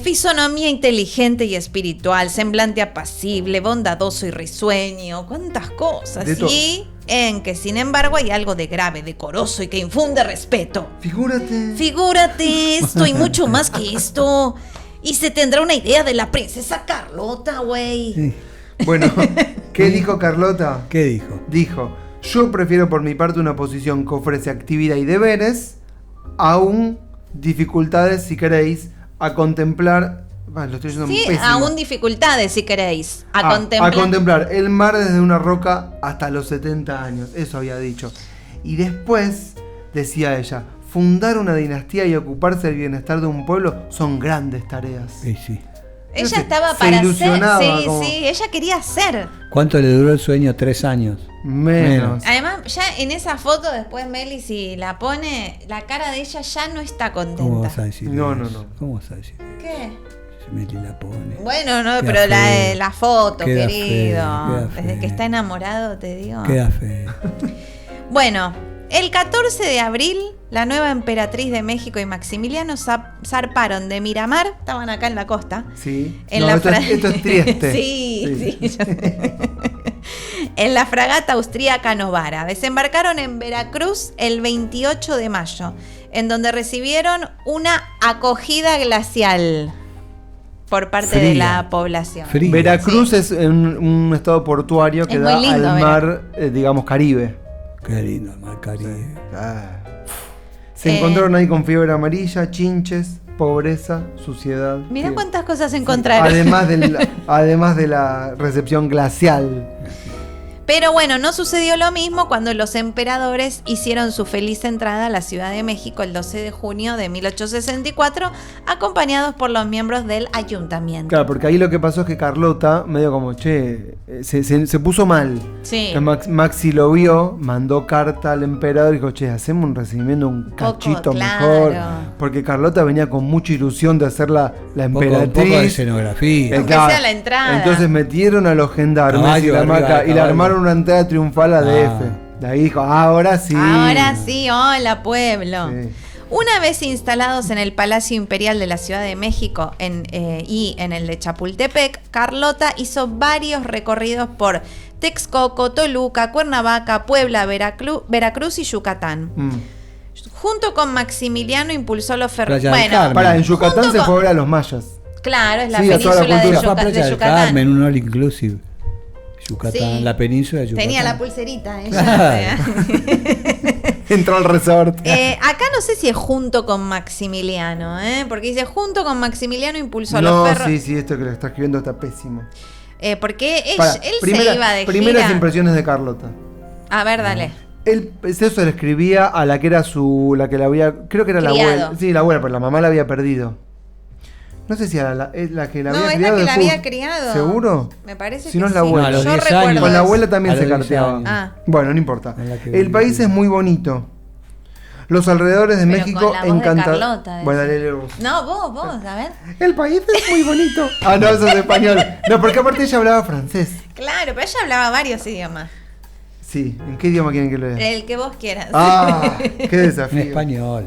Fisonomía inteligente y espiritual, semblante apacible, bondadoso y risueño, cuántas cosas. De todo. Y en que sin embargo hay algo de grave, decoroso y que infunde respeto. Figúrate. Figúrate esto y mucho más que esto. Y se tendrá una idea de la princesa Carlota, güey. Sí. Bueno, ¿qué dijo Carlota? ¿Qué dijo? Dijo, yo prefiero por mi parte una posición que ofrece actividad y deberes, aún dificultades, si queréis, a contemplar... lo estoy diciendo Sí, pésimo. aún dificultades, si queréis. A A contemplar el mar desde una roca hasta los 70 años. Eso había dicho. Y después, decía ella, fundar una dinastía y ocuparse del bienestar de un pueblo son grandes tareas. Sí, sí. Ella No sé, estaba se para ser. ilusionaba Sí, como- sí, ella quería ser. ¿Cuánto le duró el sueño? 3 años. Menos. Además, ya en esa foto, después Meli, si la pone, la cara de ella ya no está ¿Cómo contenta. vas a decir No, eso? no, no. ¿Cómo vas a decir eso? ¿Qué? Si Meli la pone. Bueno, no, Queda pero feo. la foto, Queda querido. feo, queda Desde que feo. está enamorado, te digo. Queda feo. Bueno, el 14 de abril, la nueva emperatriz de México y Maximiliano zarparon de Miramar, estaban acá en la costa. Sí. En No, la esto, esto es Trieste. sí, yo sé. En la fragata austríaca Novara. Desembarcaron en Veracruz el 28 de mayo, en donde recibieron una acogida glacial por parte de Fría. la población. Fría. Veracruz es un estado portuario que Es da muy lindo, al mar, digamos, Caribe. Qué lindo el mar Caribe. Se encontraron ahí con fiebre amarilla, chinches, pobreza, suciedad. Mirá Sí. cuántas cosas encontraron. Además de la recepción glacial. Pero bueno, no sucedió lo mismo cuando los emperadores hicieron su feliz entrada a la Ciudad de México el 12 de junio de 1864, acompañados por los miembros del ayuntamiento. Claro, porque ahí lo que pasó es que Carlota, medio como, se puso mal. Sí. Que Maxi lo vio, mandó carta al emperador y dijo, hacemos un recibimiento un cachito mejor. Porque Carlota venía con mucha ilusión de hacer la emperatriz. Un poco de escenografía. Aunque sea la entrada. Entonces metieron a los gendarmes y la maca y le armaron una entrada triunfal a DF. De ahí dijo, ahora sí. Ahora sí, hola pueblo. Sí. Una vez instalados en el Palacio Imperial de la Ciudad de México y en el de Chapultepec, Carlota hizo varios recorridos por Texcoco, Toluca, Cuernavaca, Puebla, Veracruz y Yucatán. Junto con Maximiliano impulsó los ferrocarriles. Bueno, en Yucatán se fue a ver a los mayas. Claro, es la Sí, península de Yucatán. Yucatán. Un all inclusive. Yucatán, Sí. la península de Yucatán. Tenía la pulserita ella. Claro. Entró al resort. Acá no sé si es junto con Maximiliano, porque dice junto con Maximiliano impulsó los No, ferros. sí, esto que lo está escribiendo está pésimo. Porque él se iba de Primeras gira. impresiones de Carlota. A ver, dale. Eso se le escribía a la que era la que la había, creo que era la Criado. abuela. Sí, la abuela, pero la mamá la había perdido. No sé si era la que la No, había es criado. la que la después. había criado. ¿Seguro? Me parece Si que no es la sí. abuela. No, a los Yo 10 recuerdo años. Con la eso. abuela también A se los 10 carteaba. años. Ah. Bueno, no importa. Es la que El vi. país es muy bonito. Los alrededores de Pero México con la voz de encantan. Carlota, Bueno, eso. dale, vos. No, vos, a ver. El país es muy bonito. Ah, no, eso es español. No, porque aparte ella hablaba francés. Claro, pero ella hablaba varios idiomas. Sí, ¿en qué idioma quieren que lo lea? El que vos quieras. Ah, qué En desafío. español.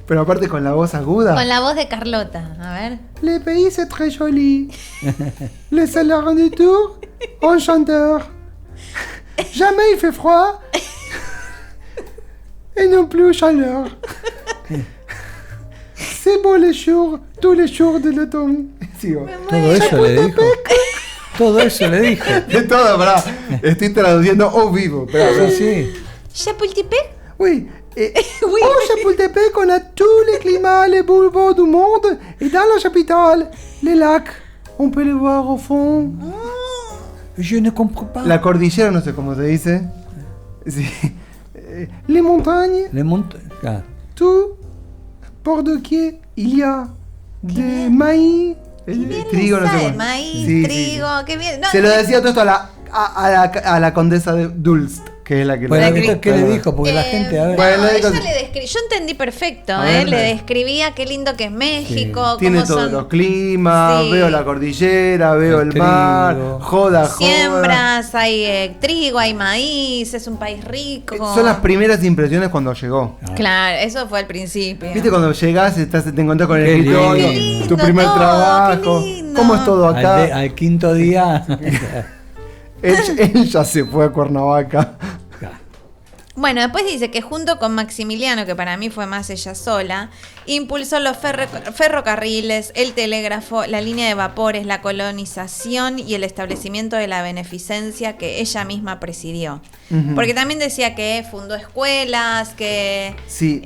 Pero aparte con la voz aguda. Con la voz de Carlota, a ver. Le pays c'est très joli. Le salaire du tour, enchanteur. Jamais il fait froid. Et non plus chaleur. C'est beau les jours, tous les jours de l'automne. Sigo. Todo eso le dijo. Todo eso le dijo. De todo, pará. Estoy traduciendo au vivo. Sí, sí. Chapultepec. Oui. Oui. Au Chapultepec, on a tous les climats, les boulevards du monde. Et dans la capitale, les lacs, on peut les voir au fond. Je ne comprends pas. La cordillera, no sé cómo se dice. Sí. Les montagnes, Le monto. Ah, tout. Por doquier, il y a de maíz, Qué bien trigo, le no sé sabe, cómo. maíz, Sí, sí, trigo, sí. qué bien. No, Se lo decía todo esto a la condesa de Dulst, que es la que Bueno, La que- ¿qué le dijo? Porque la gente, a ver. Bueno, No, le ella digo- le describía, yo entendí perfecto, A ver, le dale. describía qué lindo que es México, tiene cómo todos son los climas, Sí. veo la cordillera, veo el El mar, trigo. joda. siembras, hay trigo, hay maíz, es un país rico. Son las primeras impresiones cuando llegó. Claro, eso fue al principio. ¿Viste cuando llegás y te encontrás con el Qué escritorio, lindo. tu primer Todo, trabajo? qué lindo. ¿Cómo es todo acá? Al quinto día. Él ya se fue a Cuernavaca. Bueno, después dice que junto con Maximiliano, que para mí fue más ella sola, impulsó los ferrocarriles, el telégrafo, la línea de vapores, la colonización y el establecimiento de la beneficencia que ella misma presidió. Ujú. Porque también decía que fundó escuelas, que Sí.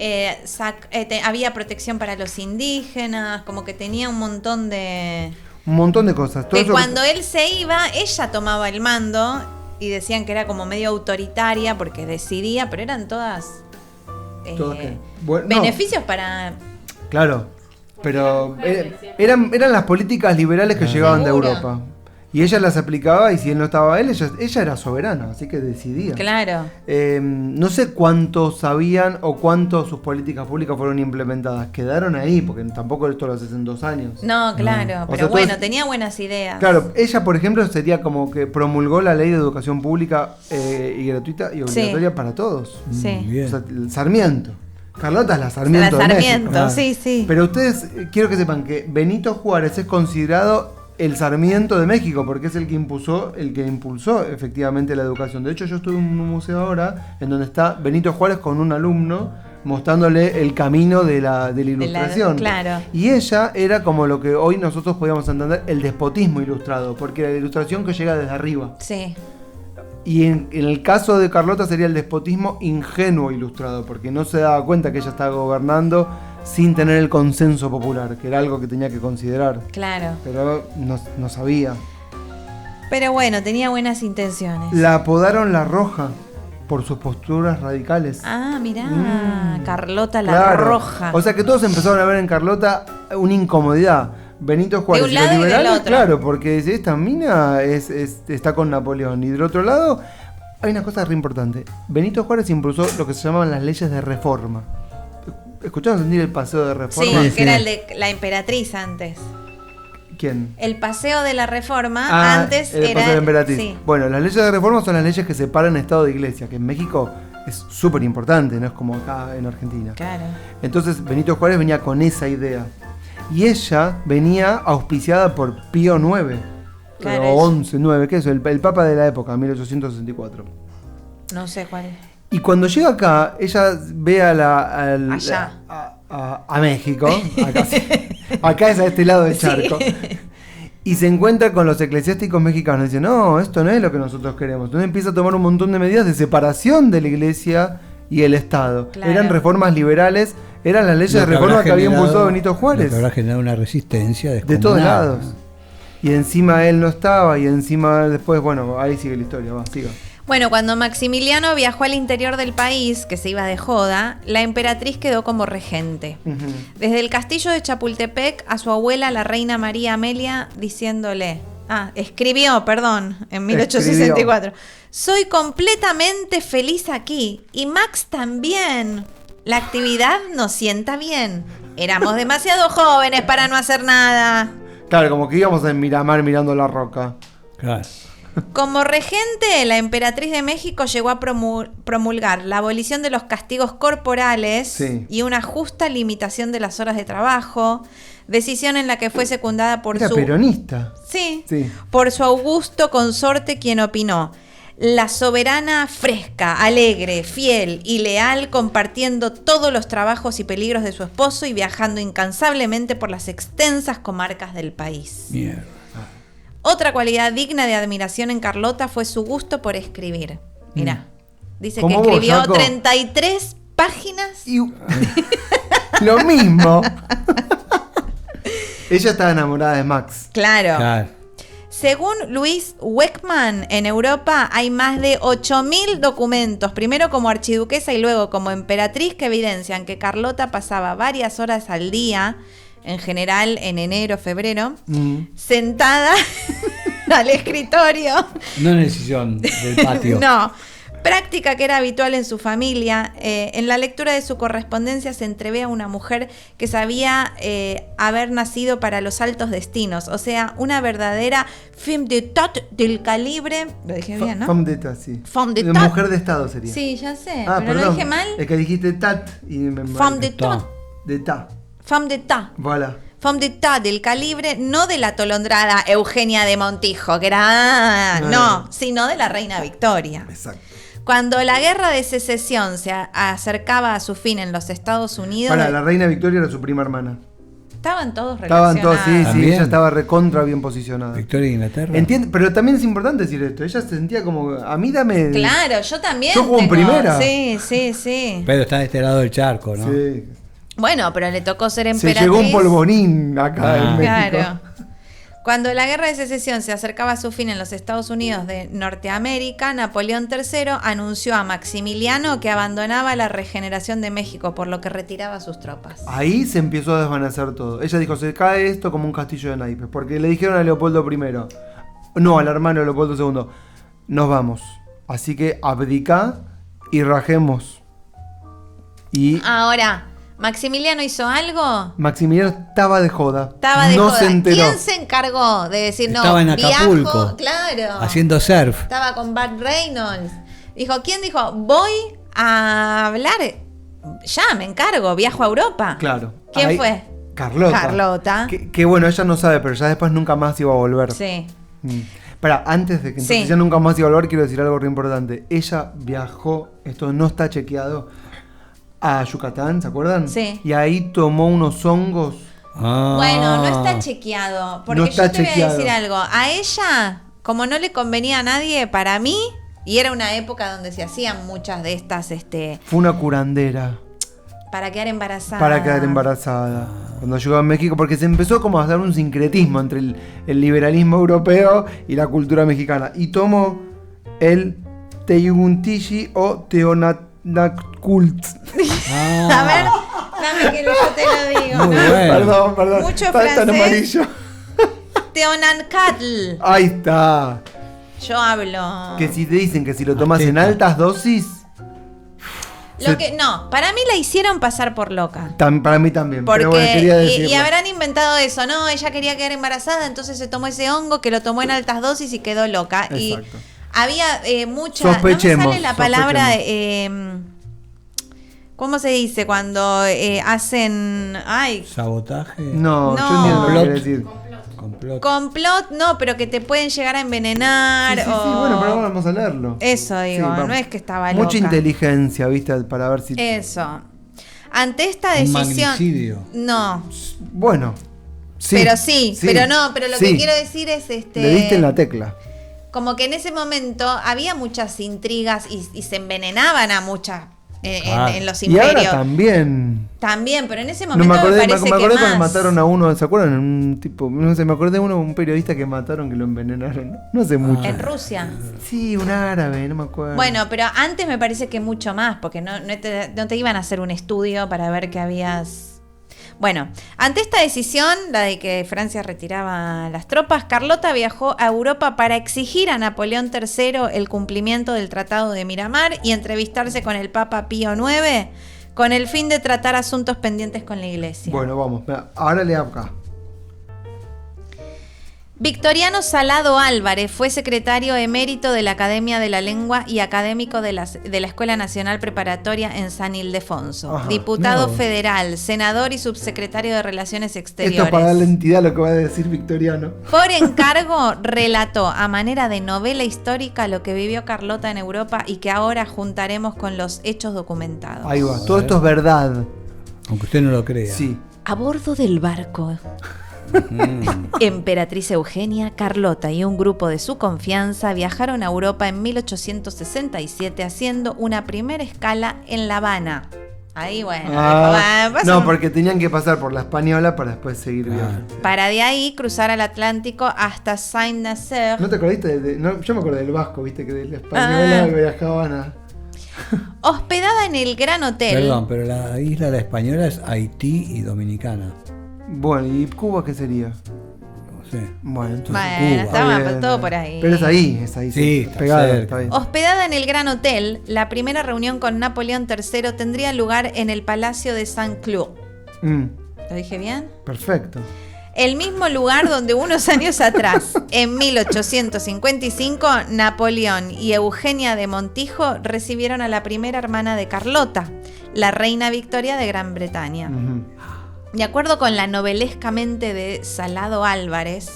había protección para los indígenas, como que tenía un montón de... Un montón de cosas. Todo Que eso cuando él se iba, ella tomaba el mando y decían que era como medio autoritaria porque decidía, pero eran todas ¿Todas qué? Bueno, no. beneficios para... Claro, pero eran las políticas liberales que llegaban de Seguro. Europa. Y ella las aplicaba y si él no estaba ella era soberana, así que decidía. Claro. No sé cuántos sabían o cuánto sus políticas públicas fueron implementadas. Quedaron ahí, porque tampoco esto lo hace en 2 años. No, claro, O pero sea, bueno, todos- tenía buenas ideas. Claro, ella por ejemplo sería como que promulgó la ley de educación pública y gratuita y obligatoria para todos. Sí. Bien. O sea, el Sarmiento. Carlota es la La Sarmiento de Sarmiento, México. sí, sí. Pero ustedes, quiero que sepan que Benito Juárez es considerado el Sarmiento de México, porque es el que impulsó efectivamente la educación. De hecho, yo estuve en un museo ahora en donde está Benito Juárez con un alumno mostrándole el camino de la ilustración. claro. Y ella era como lo que hoy nosotros podíamos entender el despotismo ilustrado, porque era la ilustración que llega desde arriba. Sí. Y en el caso de Carlota sería el despotismo ingenuo ilustrado, porque no se daba cuenta que ella estaba gobernando sin tener el consenso popular, que era algo que tenía que considerar. Claro. Pero no sabía. Pero bueno, tenía buenas intenciones. La apodaron La Roja por sus posturas radicales. Ah, mirá, Carlota la Claro. Roja. O sea que todos empezaron a ver en Carlota una incomodidad. Benito Juárez De un y los lado y del liberales, otro. claro, porque esta mina está con Napoleón. Y del otro lado, hay una cosa re importante. Benito Juárez impulsó lo que se llamaban las leyes de reforma. ¿Escucharon sentir el paseo de reforma? Sí, Sí. que era el de la emperatriz antes. ¿Quién? El paseo de la reforma antes el era. paseo de la emperatriz. Sí. Bueno, las leyes de reforma son las leyes que separan Estado de Iglesia, que en México es súper importante, no es como acá en Argentina. Claro. Entonces Benito Juárez venía con esa idea. Y ella venía auspiciada por Pío IX. Claro, O 11, 9, ¿qué es? El papa de la época, 1864. No sé cuál es. Y cuando llega acá, ella ve Allá. a México. Acá, acá es a este lado del Sí. charco. Y se encuentra con los eclesiásticos mexicanos. Dice, no, esto no es lo que nosotros queremos. Entonces empieza a tomar un montón de medidas de separación de la iglesia y el Estado. Claro. Eran reformas liberales, eran las leyes de reforma que había impulsado Benito Juárez. Lo que habrá generado una resistencia De todos descomunal. lados. Y encima él no estaba, y encima después, bueno, ahí sigue la historia, va, siga. Bueno, cuando Maximiliano viajó al interior del país, que se iba de joda, la emperatriz quedó como regente. Ujú. Desde el castillo de Chapultepec a su abuela, la reina María Amelia, diciéndole... escribió, perdón, en 1864. Soy completamente feliz aquí. Y Max también. La actividad nos sienta bien. Éramos demasiado jóvenes para no hacer nada. Claro, como que íbamos en Miramar mirando la roca. Claro. Como regente, la emperatriz de México llegó a promulgar la abolición de los castigos corporales Sí. y una justa limitación de las horas de trabajo, decisión en la que fue secundada por Era su... peronista. Sí, Sí. por su augusto consorte, quien opinó: la soberana fresca, alegre, fiel y leal, compartiendo todos los trabajos y peligros de su esposo y viajando incansablemente por las extensas comarcas del país. Mierda. Otra cualidad digna de admiración en Carlota fue su gusto por escribir. Mirá, dice que Como vos, escribió Jaco. 33 páginas. Y... lo mismo. Ella estaba enamorada de Max. Claro. Claro. Según Luis Weckman, en Europa hay más de 8.000 documentos, primero como archiduquesa y luego como emperatriz, que evidencian que Carlota pasaba varias horas al día, en general en enero, febrero, sentada al escritorio. No en el sillón del patio. No, práctica que era habitual en su familia. En la lectura de su correspondencia se entrevé a una mujer que sabía haber nacido para los altos destinos, o sea, una verdadera femme d'état del calibre. Lo dije bien, ¿no? Femme d'état, sí. Femme De d'état. mujer de estado sería. Sí, ya sé, Ah, pero perdón. lo dije mal. Es que dijiste tat y me Femme d'état. d'état. Femme d'état. Voilà. Femme d'état del calibre, no de la atolondrada Eugenia de Montijo, que era... No, sino de la reina Victoria. Exacto. Cuando la guerra de secesión se acercaba a su fin en los Estados Unidos, Para, la reina Victoria era su prima hermana. estaban todos Estaban todos, sí, relacionados. sí, También. ella estaba recontra bien posicionada. Victoria de Inglaterra. Entiende, pero también es importante decir esto. Ella se sentía como, a mí dame... Claro, yo también. Yo juego en primera. Sí, sí, sí. Pero está de este lado del charco, ¿no? Sí. Bueno, pero le tocó ser Se emperatriz. llegó un polvorín acá en México. Claro. Cuando la guerra de secesión se acercaba a su fin en los Estados Unidos de Norteamérica, Napoleón III anunció a Maximiliano que abandonaba la regeneración de México, por lo que retiraba sus tropas. Ahí se empezó a desvanecer todo. Ella dijo, se cae esto como un castillo de naipes. Porque le dijeron a Leopoldo I, no, al hermano de Leopoldo II, nos vamos. Así que abdica y rajemos. Y Ahora, ¿Maximiliano hizo algo? Maximiliano estaba de joda. Estaba de no joda. se enteró. ¿Quién se encargó de decir no? Estaba en Acapulco. Viajo, claro. Haciendo surf. Estaba con Bart Reynolds. Dijo, ¿quién dijo? Voy a hablar. Ya, me encargo, viajo a Europa. Claro. ¿Quién Ahí- fue? Carlota. Carlota. Que bueno, ella no sabe, pero ya después nunca más iba a volver. Sí. Espera, antes de que entonces Sí. ya nunca más iba a volver, quiero decir algo re importante. Ella viajó, esto no está chequeado, a Yucatán, ¿se acuerdan? Sí. Y ahí tomó unos hongos. Ah. Bueno, no está chequeado. Porque No está yo te voy a chequeado. decir algo. A ella, como no le convenía a nadie, para mí, y era una época donde se hacían muchas de estas, Fue una curandera. Para quedar embarazada. Para quedar embarazada. Cuando llegó a México, porque se empezó como a dar un sincretismo entre el liberalismo europeo y la cultura mexicana. Y tomó el Teyuguntishi o Teonatkult. A ver, dame que yo te lo digo. Muy ¿no? bueno. Perdón. Mucho Está tan francés. amarillo. Teonancatl. Ahí está. Yo hablo. Que si te dicen que si lo tomas en Atenta. altas dosis. No, para mí la hicieron pasar por loca. Para mí también. Porque, pero bueno, quería decirlo. y habrán inventado eso, ¿no? Ella quería quedar embarazada, entonces se tomó ese hongo que lo tomó en altas dosis y quedó loca. Exacto. Y había mucha... Sospechemos, no me sale la palabra... ¿cómo se dice cuando hacen... Ay, Sabotaje. No, No. yo entiendo lo que Complot. quiere decir. Complot. complot, no, pero que te pueden llegar a envenenar. Sí, o... bueno, pero ahora vamos a leerlo. Eso digo, vamos. no es que estaba loca. Mucha inteligencia, ¿viste? Para ver si... Eso. Ante esta Un decisión... magnicidio. No, Bueno. Sí, pero sí, pero no, pero lo sí. que quiero decir es Le diste en la tecla. como que en ese momento había muchas intrigas y se envenenaban a muchas en los Y imperios. ahora también. También, pero en ese No, momento me acordé parece cuando que más. mataron a uno, ¿se acuerdan? Un tipo, no sé, me acordé de un periodista que mataron, que lo envenenaron. No hace mucho. En Rusia. Sí, un árabe, no me acuerdo. Bueno, pero antes me parece que mucho más, porque no te iban a hacer un estudio para ver que habías... Bueno, ante esta decisión, la de que Francia retiraba las tropas, Carlota viajó a Europa para exigir a Napoleón III el cumplimiento del Tratado de Miramar y entrevistarse con el Papa Pío IX con el fin de tratar asuntos pendientes con la Iglesia. Bueno, vamos, ahora lea acá. Victoriano Salado Álvarez fue secretario emérito de la Academia de la Lengua y académico de la Escuela Nacional Preparatoria en San Ildefonso. Ajá, Diputado no. federal, senador y subsecretario de Relaciones Esto es para darle Exteriores. entidad a lo que va a decir Victoriano. Por encargo, relató a manera de novela histórica lo que vivió Carlota en Europa y que ahora juntaremos con los hechos documentados. Ahí va, todo esto es verdad. Aunque usted no lo crea. Sí. A bordo del barco, Emperatriz Eugenia, Carlota y un grupo de su confianza viajaron a Europa en 1867 haciendo una primera escala en La Habana. Ahí bueno, No, porque tenían que pasar por la española para después seguir viajando. para de ahí cruzar al Atlántico hasta Saint-Nazaire. ¿No te acordaste? No, yo me acordé del vasco, viste, que de la española viajaban a... Hospedada en el Gran Hotel. Perdón, pero la isla de la Española es Haití y Dominicana. Bueno, ¿y Cuba qué sería? No sé. Bueno, entonces Bueno, Cuba. estaba Bien, todo bien. por ahí. Pero es ahí. Sí, está pegada, cerca. está bien. Hospedada en el Gran Hotel, la primera reunión con Napoleón III tendría lugar en el Palacio de Saint-Cloud. ¿Lo dije bien? Perfecto. El mismo lugar donde unos años atrás, en 1855, Napoleón y Eugenia de Montijo recibieron a la primera hermana de Carlota, la reina Victoria de Gran Bretaña. Ujú. De acuerdo con la novelesca mente de Salado Álvarez,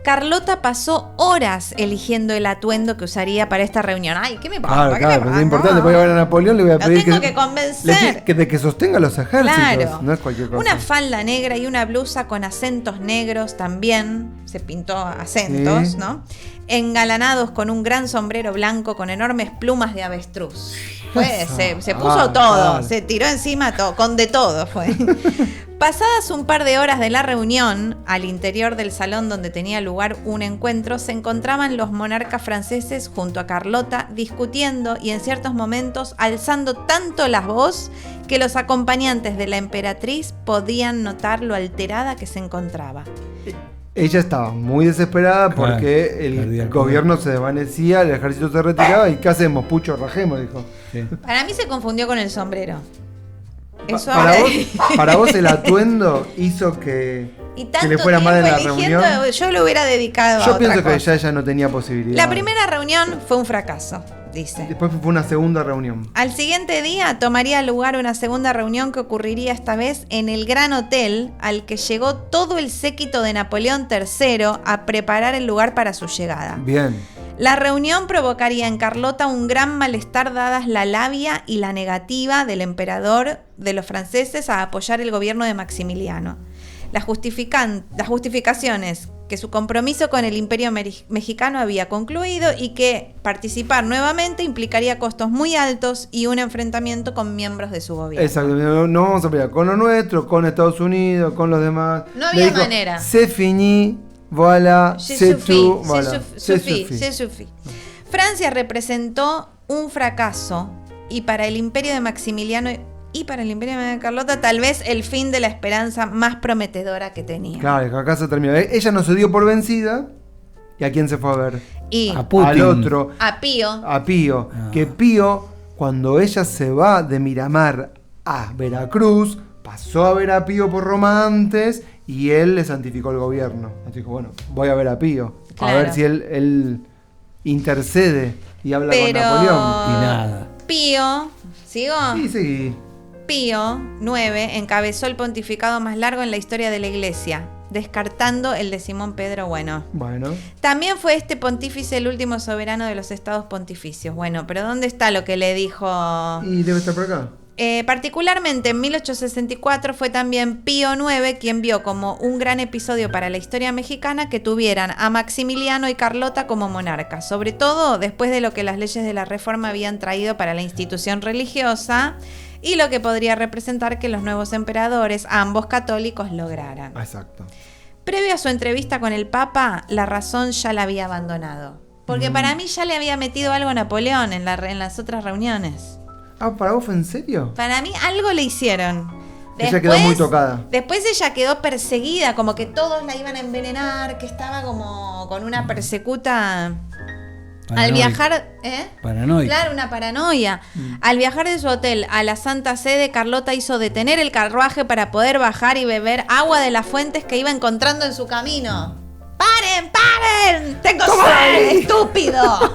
Carlota pasó horas eligiendo el atuendo que usaría para esta reunión. Ay, ¿qué me pasa? Claro, ¿Qué claro, me pero pasa? es importante. Voy a ver a Napoleón, le voy a Lo pedir tengo que convencer. de que sostenga los ejércitos. Claro. No es cualquier cosa. Una falda negra y una blusa con acentos negros también. Se pintó acentos, Sí. ¿no? Engalanados con un gran sombrero blanco con enormes plumas de avestruz. Se puso todo, claro. se tiró encima todo, con de todo fue. Pasadas un par de horas de la reunión, al interior del salón donde tenía lugar un encuentro, se encontraban los monarcas franceses junto a Carlota discutiendo y en ciertos momentos alzando tanto la voz que los acompañantes de la emperatriz podían notar lo alterada que se encontraba. Ella estaba muy desesperada Claro, porque perdía el el gobierno se desvanecía, el ejército se retiraba y ¿qué hacemos? Pucho, rajemos, dijo. Sí. Para mí se confundió con el sombrero. Eso Para vos el atuendo hizo que y que tanto le fuera mal en tiempo la eligiendo, reunión. yo lo hubiera dedicado a Yo otra pienso que cosa. ella no tenía posibilidad. La primera reunión fue un fracaso, dice. Después fue una segunda reunión. Al siguiente día tomaría lugar una segunda reunión que ocurriría esta vez en el Gran Hotel, al que llegó todo el séquito de Napoleón III a preparar el lugar para su llegada. Bien. La reunión provocaría en Carlota un gran malestar dadas la labia y la negativa del emperador de los franceses a apoyar el gobierno de Maximiliano. Las justificaciones que su compromiso con el Imperio Mexicano había concluido y que participar nuevamente implicaría costos muy altos y un enfrentamiento con miembros de su gobierno. Exacto, no vamos a pelear con lo nuestro, con Estados Unidos, con los demás. No había manera. C'est fini, voilà, c'est tout, voilà. C'est suffit. Francia representó un fracaso y para el imperio de Maximiliano y para el imperio de Carlota tal vez el fin de la esperanza más prometedora que tenía. Claro, acá se terminó. Ella no se dio por vencida. ¿Y a quién se fue a ver? Y a Putin. Al otro. A Pío. A Pío. Que Pío, cuando ella se va de Miramar a Veracruz, pasó a ver a Pío por Roma antes y él le santificó el gobierno. Así dijo, bueno, voy a ver a Pío. Claro. A ver si él intercede y habla con Napoleón. Y nada. Pío, ¿sigo? Sí, sí. Pío IX encabezó el pontificado más largo en la historia de la Iglesia, descartando el de Simón Pedro Bueno. También fue este pontífice el último soberano de los estados pontificios. Bueno, pero ¿dónde está lo que le dijo? Y debe estar por acá. Particularmente en 1864 fue también Pío IX quien vio como un gran episodio para la historia mexicana que tuvieran a Maximiliano y Carlota como monarcas, sobre todo después de lo que las leyes de la Reforma habían traído para la institución religiosa y lo que podría representar que los nuevos emperadores, ambos católicos, lograran. Exacto. Previo a su entrevista con el Papa, la razón ya la había abandonado, porque para mí ya le había metido algo a Napoleón en las otras reuniones. Ah, ¿para vos fue en serio? Para mí algo le hicieron. Ella quedó muy tocada. Después ella quedó perseguida, como que todos la iban a envenenar, que estaba como con una persecuta. Paranoica. Al viajar, Paranoica. Claro, una paranoia. Al viajar de su hotel a la Santa Sede, Carlota hizo detener el carruaje para poder bajar y beber agua de las fuentes que iba encontrando en su camino. ¡Paren! ¡Tengo sed, estúpido!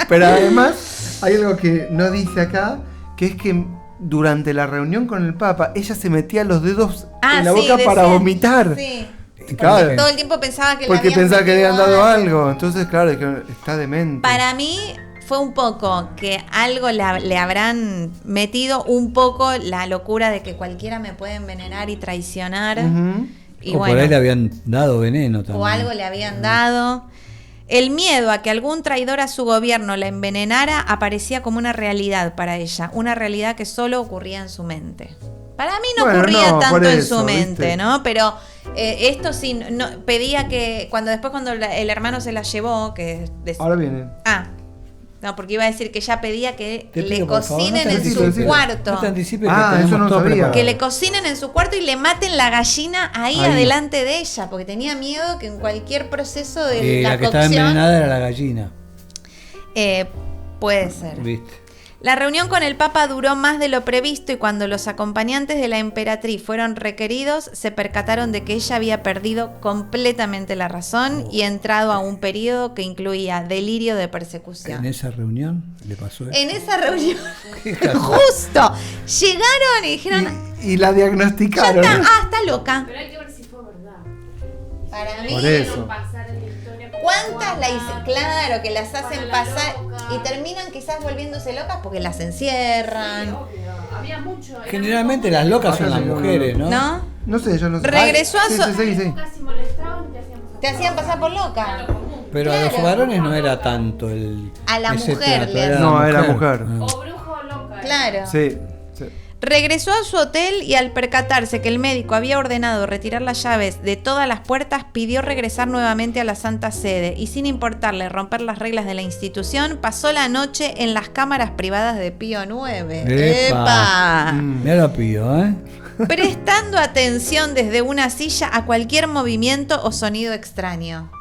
Pero además hay algo que no dice acá, que es que durante la reunión con el Papa, ella se metía los dedos en la boca para vomitar. Sí. Claro. Todo el tiempo pensaba que porque le habían pensaba que le habían dado algo. algo. Entonces, claro, es que está demente. Para mí fue un poco que algo le habrán metido un poco la locura de que cualquiera me puede envenenar y traicionar. Y o bueno, por ahí le habían dado veneno también. o algo le habían dado. El miedo a que algún traidor a su gobierno la envenenara aparecía como una realidad para ella, una realidad que solo ocurría en su mente. Para mí no ocurría tanto en su mente, ¿viste? ¿No? Pero esto sí, pedía que cuando el hermano se la llevó, que ahora viene. No, porque iba a decir que ella pedía que Te le pido, por favor, cocinen no te en anticipes. su cuarto. No te anticipes Ah, que tenemos eso no todo sabía. preparado. Que le cocinen en su cuarto y le maten la gallina ahí adelante de ella, porque tenía miedo que en cualquier proceso de la que cocción, estaba envenenada era la gallina. puede ser. ¿Viste? La reunión con el Papa duró más de lo previsto y cuando los acompañantes de la emperatriz fueron requeridos, se percataron de que ella había perdido completamente la razón y entrado a un periodo que incluía delirio de persecución. ¿En esa reunión le pasó eso? En esa reunión, ¿Qué pasó? justo, llegaron y dijeron, Y la ya diagnosticaron. está loca. Pero hay que ver si fue verdad. Para mí, Por eso. Pasar en la historia como ¿cuántas la guarda, claro, que las hacen para la pasar loca. y terminan quizás volviéndose locas porque las Sí, encierran? obvio. Había mucho. era Generalmente muy las locas Acá son las sí, no, mujeres, ¿no? ¿No? No sé, yo no sé. Regresó a sí, su- sí. Casi molestaban y Te hacían pasar por loca. Era lo común. Pero a los Claro. varones no era tanto A la ese mujer trato, le era No, la era mujer. Ah. O brujo o loca. Claro. Sí. Regresó a su hotel y al percatarse que el médico había ordenado retirar las llaves de todas las puertas, pidió regresar nuevamente a la Santa Sede y sin importarle romper las reglas de la institución, pasó la noche en las cámaras privadas de Pío IX. ¡Epa! ¡Epa! Me lo pido, ¿eh? Prestando atención desde una silla a cualquier movimiento o sonido extraño.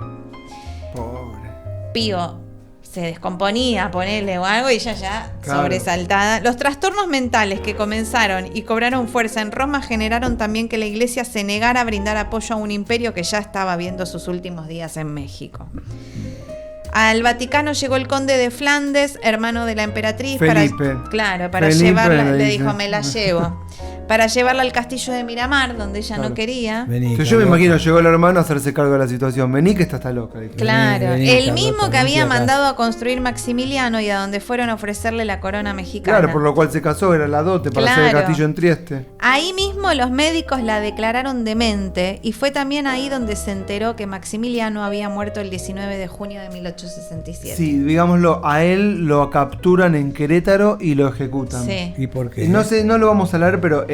Pobre. Pío se descomponía, ponerle o algo, y ella ya Claro. sobresaltada. Los trastornos mentales que comenzaron y cobraron fuerza en Roma generaron también que la iglesia se negara a brindar apoyo a un imperio que ya estaba viendo sus últimos días en México. Al Vaticano llegó el conde de Flandes, hermano de la emperatriz, Felipe. para Felipe llevarla, le le dice. dijo, me la llevo. para llevarla al castillo de Miramar, donde ella no quería. Vení, Yo me Carlota. imagino, llegó el hermano a hacerse cargo de la situación. Vení que esta está loca. Dije. Claro, Vení, el Carlota, mismo que vení había acá. mandado a construir Maximiliano y a donde fueron a ofrecerle la corona mexicana. Claro, por lo cual se casó, era la dote para hacer el Claro. castillo en Trieste. Ahí mismo los médicos la declararon demente y fue también ahí donde se enteró que Maximiliano había muerto el 19 de junio de 1867. Sí, digámoslo, a él lo capturan en Querétaro y lo ejecutan. Sí. ¿Y por qué? No sé, no lo vamos a hablar, pero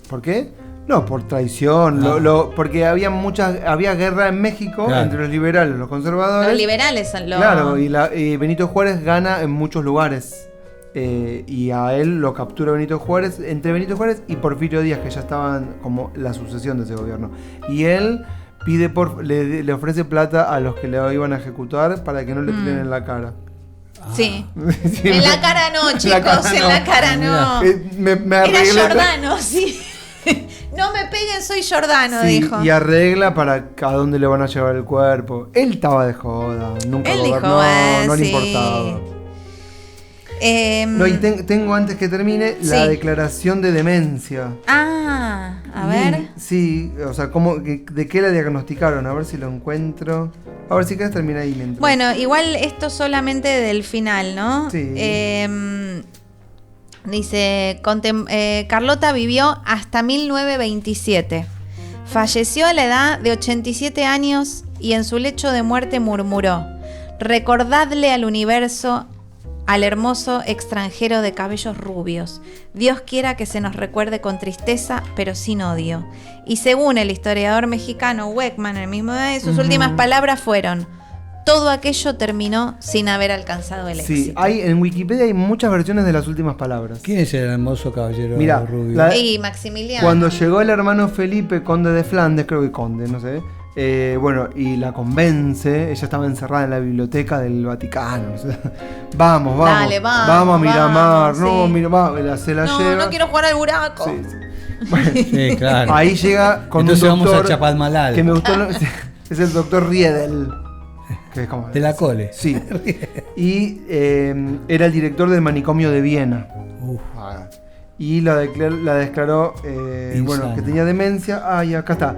¿por qué? No, por traición, porque había guerra en México Claro. entre los liberales y los conservadores. Los liberales son los... Claro, y Benito Juárez gana en muchos lugares. Y a él lo captura Benito Juárez, entre Benito Juárez y Porfirio Díaz, que ya estaban como la sucesión de ese gobierno. Y él le ofrece plata a los que le iban a ejecutar para que no le tiren en la cara. Sí. Sí, En la cara no, chicos, en la cara no. me Era arregla- Giordano, sí. No me peguen, soy Giordano, Sí, dijo. y arregla para a dónde le van a llevar el cuerpo. Él estaba de joda, nunca Él dijo, gobernó, no le sí. importaba. No, y tengo antes que termine la Sí. declaración de demencia. A ver. Sí, o sea, ¿de qué la diagnosticaron? A ver si lo encuentro. A ver si querés terminar ahí mientras. Bueno, igual esto solamente del final, ¿no? Sí. Dice, Carlota vivió hasta 1927. Falleció a la edad de 87 años y en su lecho de muerte murmuró: recordadle al universo, al hermoso extranjero de cabellos rubios. Dios quiera que se nos recuerde con tristeza, pero sin odio. Y según el historiador mexicano Weckman, el mismo de sus últimas palabras fueron: todo aquello terminó sin haber alcanzado el Sí, éxito. en Wikipedia hay muchas versiones de las últimas palabras. ¿Quién es el hermoso caballero Mirá, rubio? Y Maximiliano. Cuando llegó el hermano Felipe, conde de Flandes, creo que conde, no sé. Bueno, y la convence, ella estaba encerrada en la biblioteca del Vaticano. No sé. Vamos, Dale, vamos, a Miramar, vamos, no, sí. Miramar, se la lleva. No quiero jugar al buraco. Sí, sí. Bueno, Sí, claro. ahí llega con Entonces un doctor vamos a Chapalmalal. que me gustó, es el doctor Riedel. Que es como, De la Cole. Sí. Y era el director del manicomio de Viena. Uf. Y la declaró bueno, Insana. que tenía demencia. Y acá está.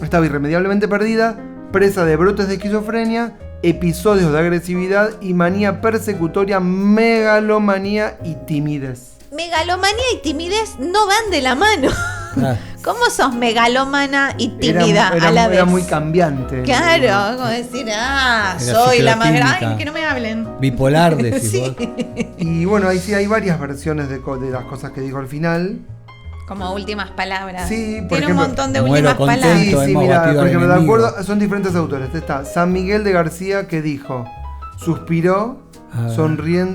Estaba irremediablemente perdida, presa de brotes de esquizofrenia, episodios de agresividad y manía persecutoria, megalomanía y timidez. Megalomanía y timidez no van de la mano. Ah, ¿Cómo sos megalómana y tímida Era a la vez? Era muy cambiante. Claro, como decir, Era soy la más ciclotímica. grande, que no me hablen. bipolar, decís Sí. vos. Y bueno, ahí sí hay varias versiones de las cosas que dijo al final. Como últimas palabras. Sí, por Tiene ejemplo, un montón de muero últimas contento. palabras. Sí, sí, hemos mira, batido por al ejemplo, de enemigo. acuerdo, son diferentes autores. Está San Miguel de García que dijo, suspiró,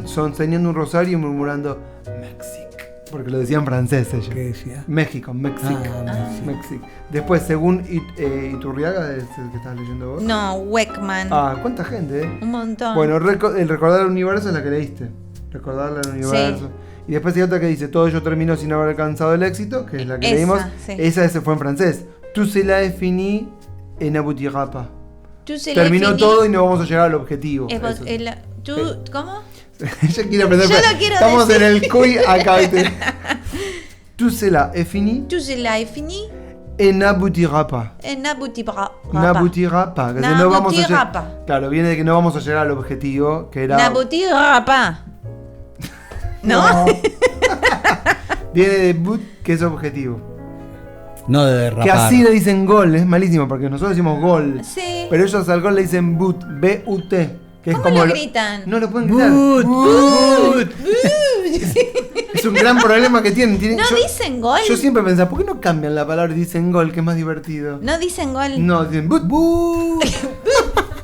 sosteniendo un rosario y murmurando México, porque lo decía en francés ella. ¿Qué decía? México, México, México. México. Después, según Iturriaga, es el que estás leyendo vos. No, Weckman. ¿Cuánta gente, Un montón. Bueno, el recordar el universo es la que leíste. Recordarle al universo. Y después hay otra que dice, todo ello terminó sin haber alcanzado el éxito, que es la que Esa, leímos. sí. Ese fue en francés. Tout cela est fini et n'aboutira pas. Tú se Terminó le todo y no vamos a llegar al objetivo. finí- Eso. ¿Cómo? Ella quiere aprender. Yo pero lo quiero estamos decir. en el CUI acá. ¿viste? Tout cela est fini Tú se la fini et n'aboutira pas. n'aboutira N'aboutira pas. Que N'aboutira no vamos a llegar. pas. Claro, viene de que no vamos a llegar al objetivo, que era. N'aboutira pas. ¿No? Viene de boot, que es objetivo. No de derrapar. Que así le dicen gol, es malísimo, porque nosotros decimos gol. Sí. Pero ellos al gol le dicen boot, B-U-T. Que es ¿Cómo como lo gritan? No lo pueden gritar. Boot, boot. Es un gran problema que tienen. ¿No dicen gol? Yo siempre pensaba, ¿por qué no cambian la palabra y dicen gol, que es más divertido? No dicen gol. No, dicen boot, boot.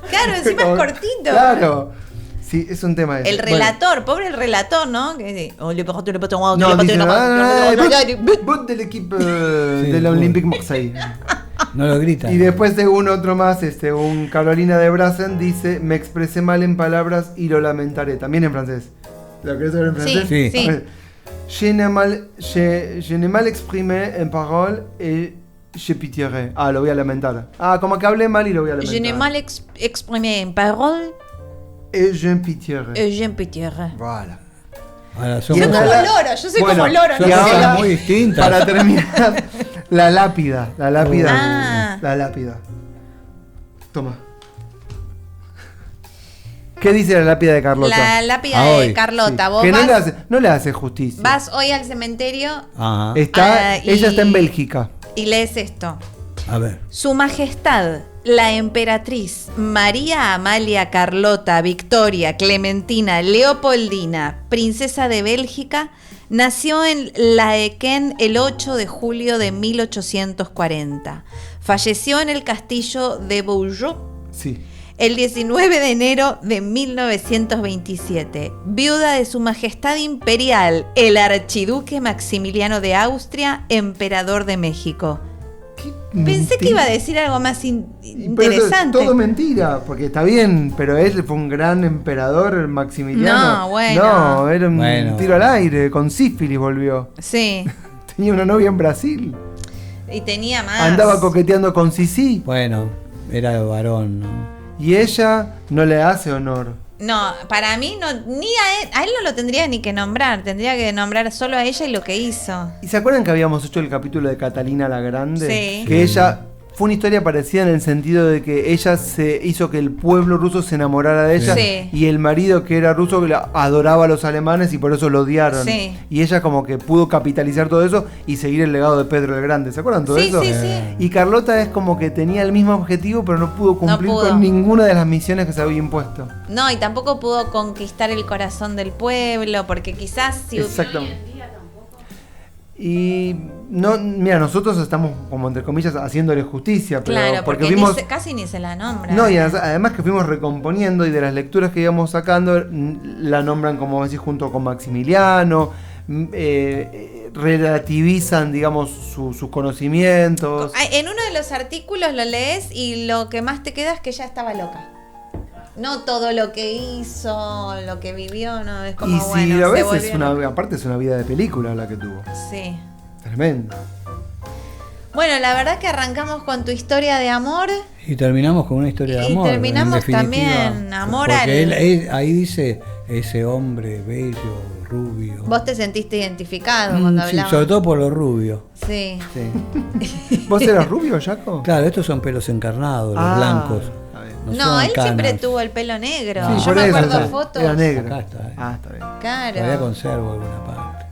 Claro, encima es Como- cortito. Claro. Sí, es un tema de El eso. relator, pobre el relator, ¿no? Que dice, oh, le pasó, le pasó, Bueno, le no, pasó, dicen, le pasó, boot, boot del equipo de la boot. Olympique Marseille. No lo gritan. Y después, según otro más, un Carolina de Brasen, dice, me expresé mal en palabras y lo lamentaré. También en francés. ¿Lo querés saber en francés? Sí. Sí. Je n'ai mal exprimé en parole et je pitiérai. Lo voy a lamentar. Como que hablé mal y lo voy a lamentar. Je n'ai mal exprimé en parole Et je pitiérai. et je me pitiérai. Voilà. Ahora Yo somos como la- loro, yo soy Bueno, como loro. son y no cosas ahora- muy distintas. Para terminar, la lápida. Ah. La lápida. Toma. ¿Qué dice la lápida de Carlota? La lápida Ah, de hoy, Carlota. Sí, Vos que vas, no le hace justicia. vas hoy al cementerio Ajá. Está, y- ella está en Bélgica. y lees esto. A ver. Su Majestad, la emperatriz María Amalia Carlota Victoria Clementina Leopoldina, princesa de Bélgica, nació en Laeken el 8 de julio de 1840. Falleció en el castillo de Beaujeu Sí. el 19 de enero de 1927, viuda de Su Majestad Imperial, el Archiduque Maximiliano de Austria, emperador de México. Pensé que iba a decir algo más Pero eso es interesante. todo mentira, porque está bien, pero él fue un gran emperador, el Maximiliano. No, bueno. No, era un Bueno. tiro al aire, con sífilis volvió. Sí, Tenía una novia en Brasil. y tenía más. Andaba coqueteando con Sisi. Bueno, era varón, ¿no? Y ella no le hace honor. No, para mí no, ni a él no lo tendría ni que nombrar, tendría que nombrar solo a ella y lo que hizo. ¿Y se acuerdan que habíamos hecho el capítulo de Catalina la Grande? Sí. Que ella fue una historia parecida en el sentido de que ella se hizo que el pueblo ruso se enamorara de ella Sí. y el marido que era ruso adoraba a los alemanes y por eso lo odiaron. Sí. Y ella como que pudo capitalizar todo eso y seguir el legado de Pedro el Grande. ¿Se acuerdan todo Sí, eso? sí, sí. Y Carlota es como que tenía el mismo objetivo pero no pudo cumplir pudo. con ninguna de las misiones que se había impuesto. No, y tampoco pudo conquistar el corazón del pueblo, porque quizás si Exactamente. Y no, mira, nosotros estamos como entre comillas haciéndole justicia, pero claro, porque vimos casi ni se la nombra. no, y además que fuimos recomponiendo y de las lecturas que íbamos sacando la nombran como decís junto con Maximiliano, relativizan digamos sus conocimientos. En uno de los artículos lo lees y lo que más te queda es que ella estaba loca. No todo lo que hizo, lo que vivió, no es como Y si bueno. lo se ves volvió es una, loca. aparte es una vida de película la que tuvo. Sí. Tremendo. Bueno, la verdad que arrancamos con tu historia de amor. Y terminamos con una historia de Y amor. terminamos en definitiva. también, amor Porque al- él ahí dice, ese hombre bello, rubio. Vos te sentiste identificado cuando Sí, hablabas. sobre todo por lo rubio. Sí. Sí. ¿Vos eras rubio, Jaco? Claro, estos son pelos encarnados, los blancos. Está bien. No, son él siempre canas. tuvo el pelo negro. Sí, Yo por me eso, acuerdo sí. fotos. Era negro. Acá está, Está bien. Todavía Claro. conservo alguna parte.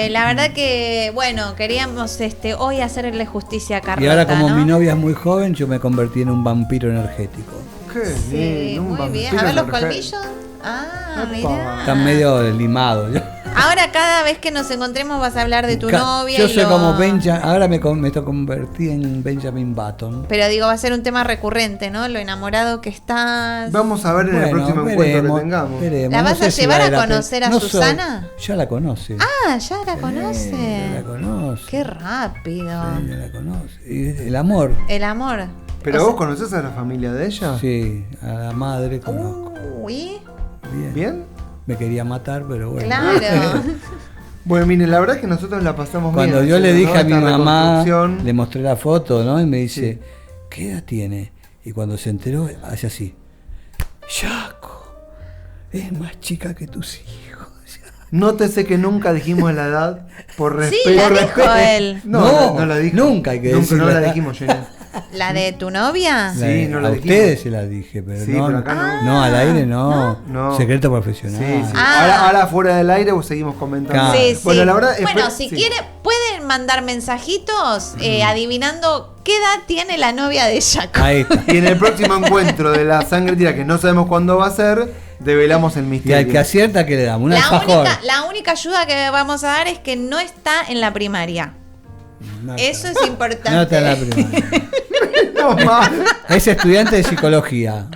La verdad que, bueno, queríamos hoy hacerle justicia a Carlota, Y ahora como ¿no? mi novia es muy joven, yo me convertí en un vampiro energético. Qué Sí, lindo, un muy bien. vampiro A ver los energético. colmillos. Ah, Epa. mira. Están medio limados. Ahora cada vez que nos encontremos vas a hablar de tu novia. Yo y soy lo- como Benjamin, ahora me convertí en Benjamin Button. Pero digo, va a ser un tema recurrente, ¿no? Lo enamorado que estás. Vamos a ver en el próximo encuentro que tengamos. veremos. ¿La No vas sé a si llevar vale a la pena. conocer a No soy- Susana? Ya la conoce. Ah, ya la Ya conoce. la conoce. Qué rápido. Ya la conoce. Y el amor. El amor. ¿Pero vos conoces a la familia de ella? Sí, a la madre conozco. Uy, Bien. ¿Bien? Me quería matar, pero bueno. claro. Bueno, miren, la verdad es que nosotros la pasamos Cuando bien. yo le haciendo, dije a mi esta mamá, reconstrucción. le mostré la foto, ¿no? Y me dice, ¿qué edad tiene? Y cuando se enteró, hace así. Jaco, es más chica que tus hijos. Nótese que nunca dijimos la edad por respeto. Sí, la por dijo respeto. él. No la dijo. Nunca hay que decir no la la edad. dijimos, Jenny. ¿La de tu novia? Sí, no la a dijimos. ustedes se la dije, pero Sí, no, pero acá no. no, al aire no. No. Secreto profesional. Sí, sí. Ah. Ahora fuera del aire vos seguimos comentando. Claro. Sí, sí. Bueno, la verdad Bueno, si sí. quieren, pueden mandar mensajitos adivinando qué edad tiene la novia de Jaco. Ahí está. Y en el próximo encuentro de la sangre tira, que no sabemos cuándo va a ser, develamos el Y al misterio. que acierta, ¿qué le damos? Un alfajor. La única ayuda que vamos a dar es que no está en la primaria. No, Eso es importante. no está en la primaria. No, más. Es estudiante de psicología.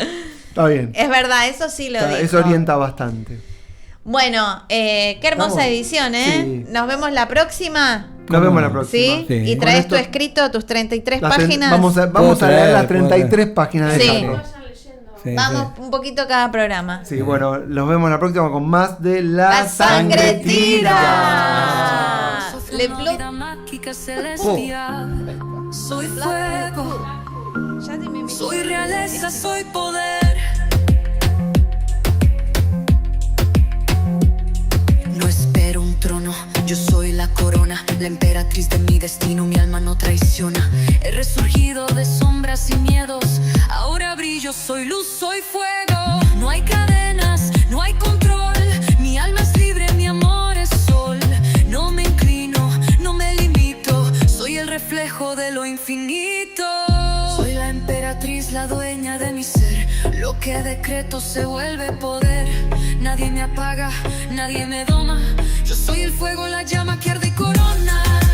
Está bien. Es verdad, eso sí lo dijo. Eso orienta bastante. Bueno, qué hermosa Vamos. edición, ¿eh? Sí. Nos vemos la próxima. Nos vemos la ¿Sí? próxima. Sí. Y Bueno, traes esto- tu escrito, tus 33 Las tre- páginas. Vamos a Puedo leer traer, las puedo 33 páginas de Sí. Jaco. Vayan leyendo. Sí, Vamos sí. un poquito cada programa. Sí, bueno, los vemos la próxima con más de La sangre tira. Soy Le una Blue. vida mágica celestial. Soy fuego, Ya te me soy realeza, soy poder. la corona, la emperatriz de mi destino, mi alma no traiciona. He resurgido de sombras y miedos, ahora brillo, soy luz, soy fuego. No hay cadenas, no hay control, mi alma es libre, mi amor es sol. No me inclino, no me limito, soy el reflejo de lo infinito. Soy la emperatriz, la dueña de mi ser, lo que decreto se vuelve poder. Nadie me apaga, nadie me doma, yo soy el fuego, la llama que arde y corona.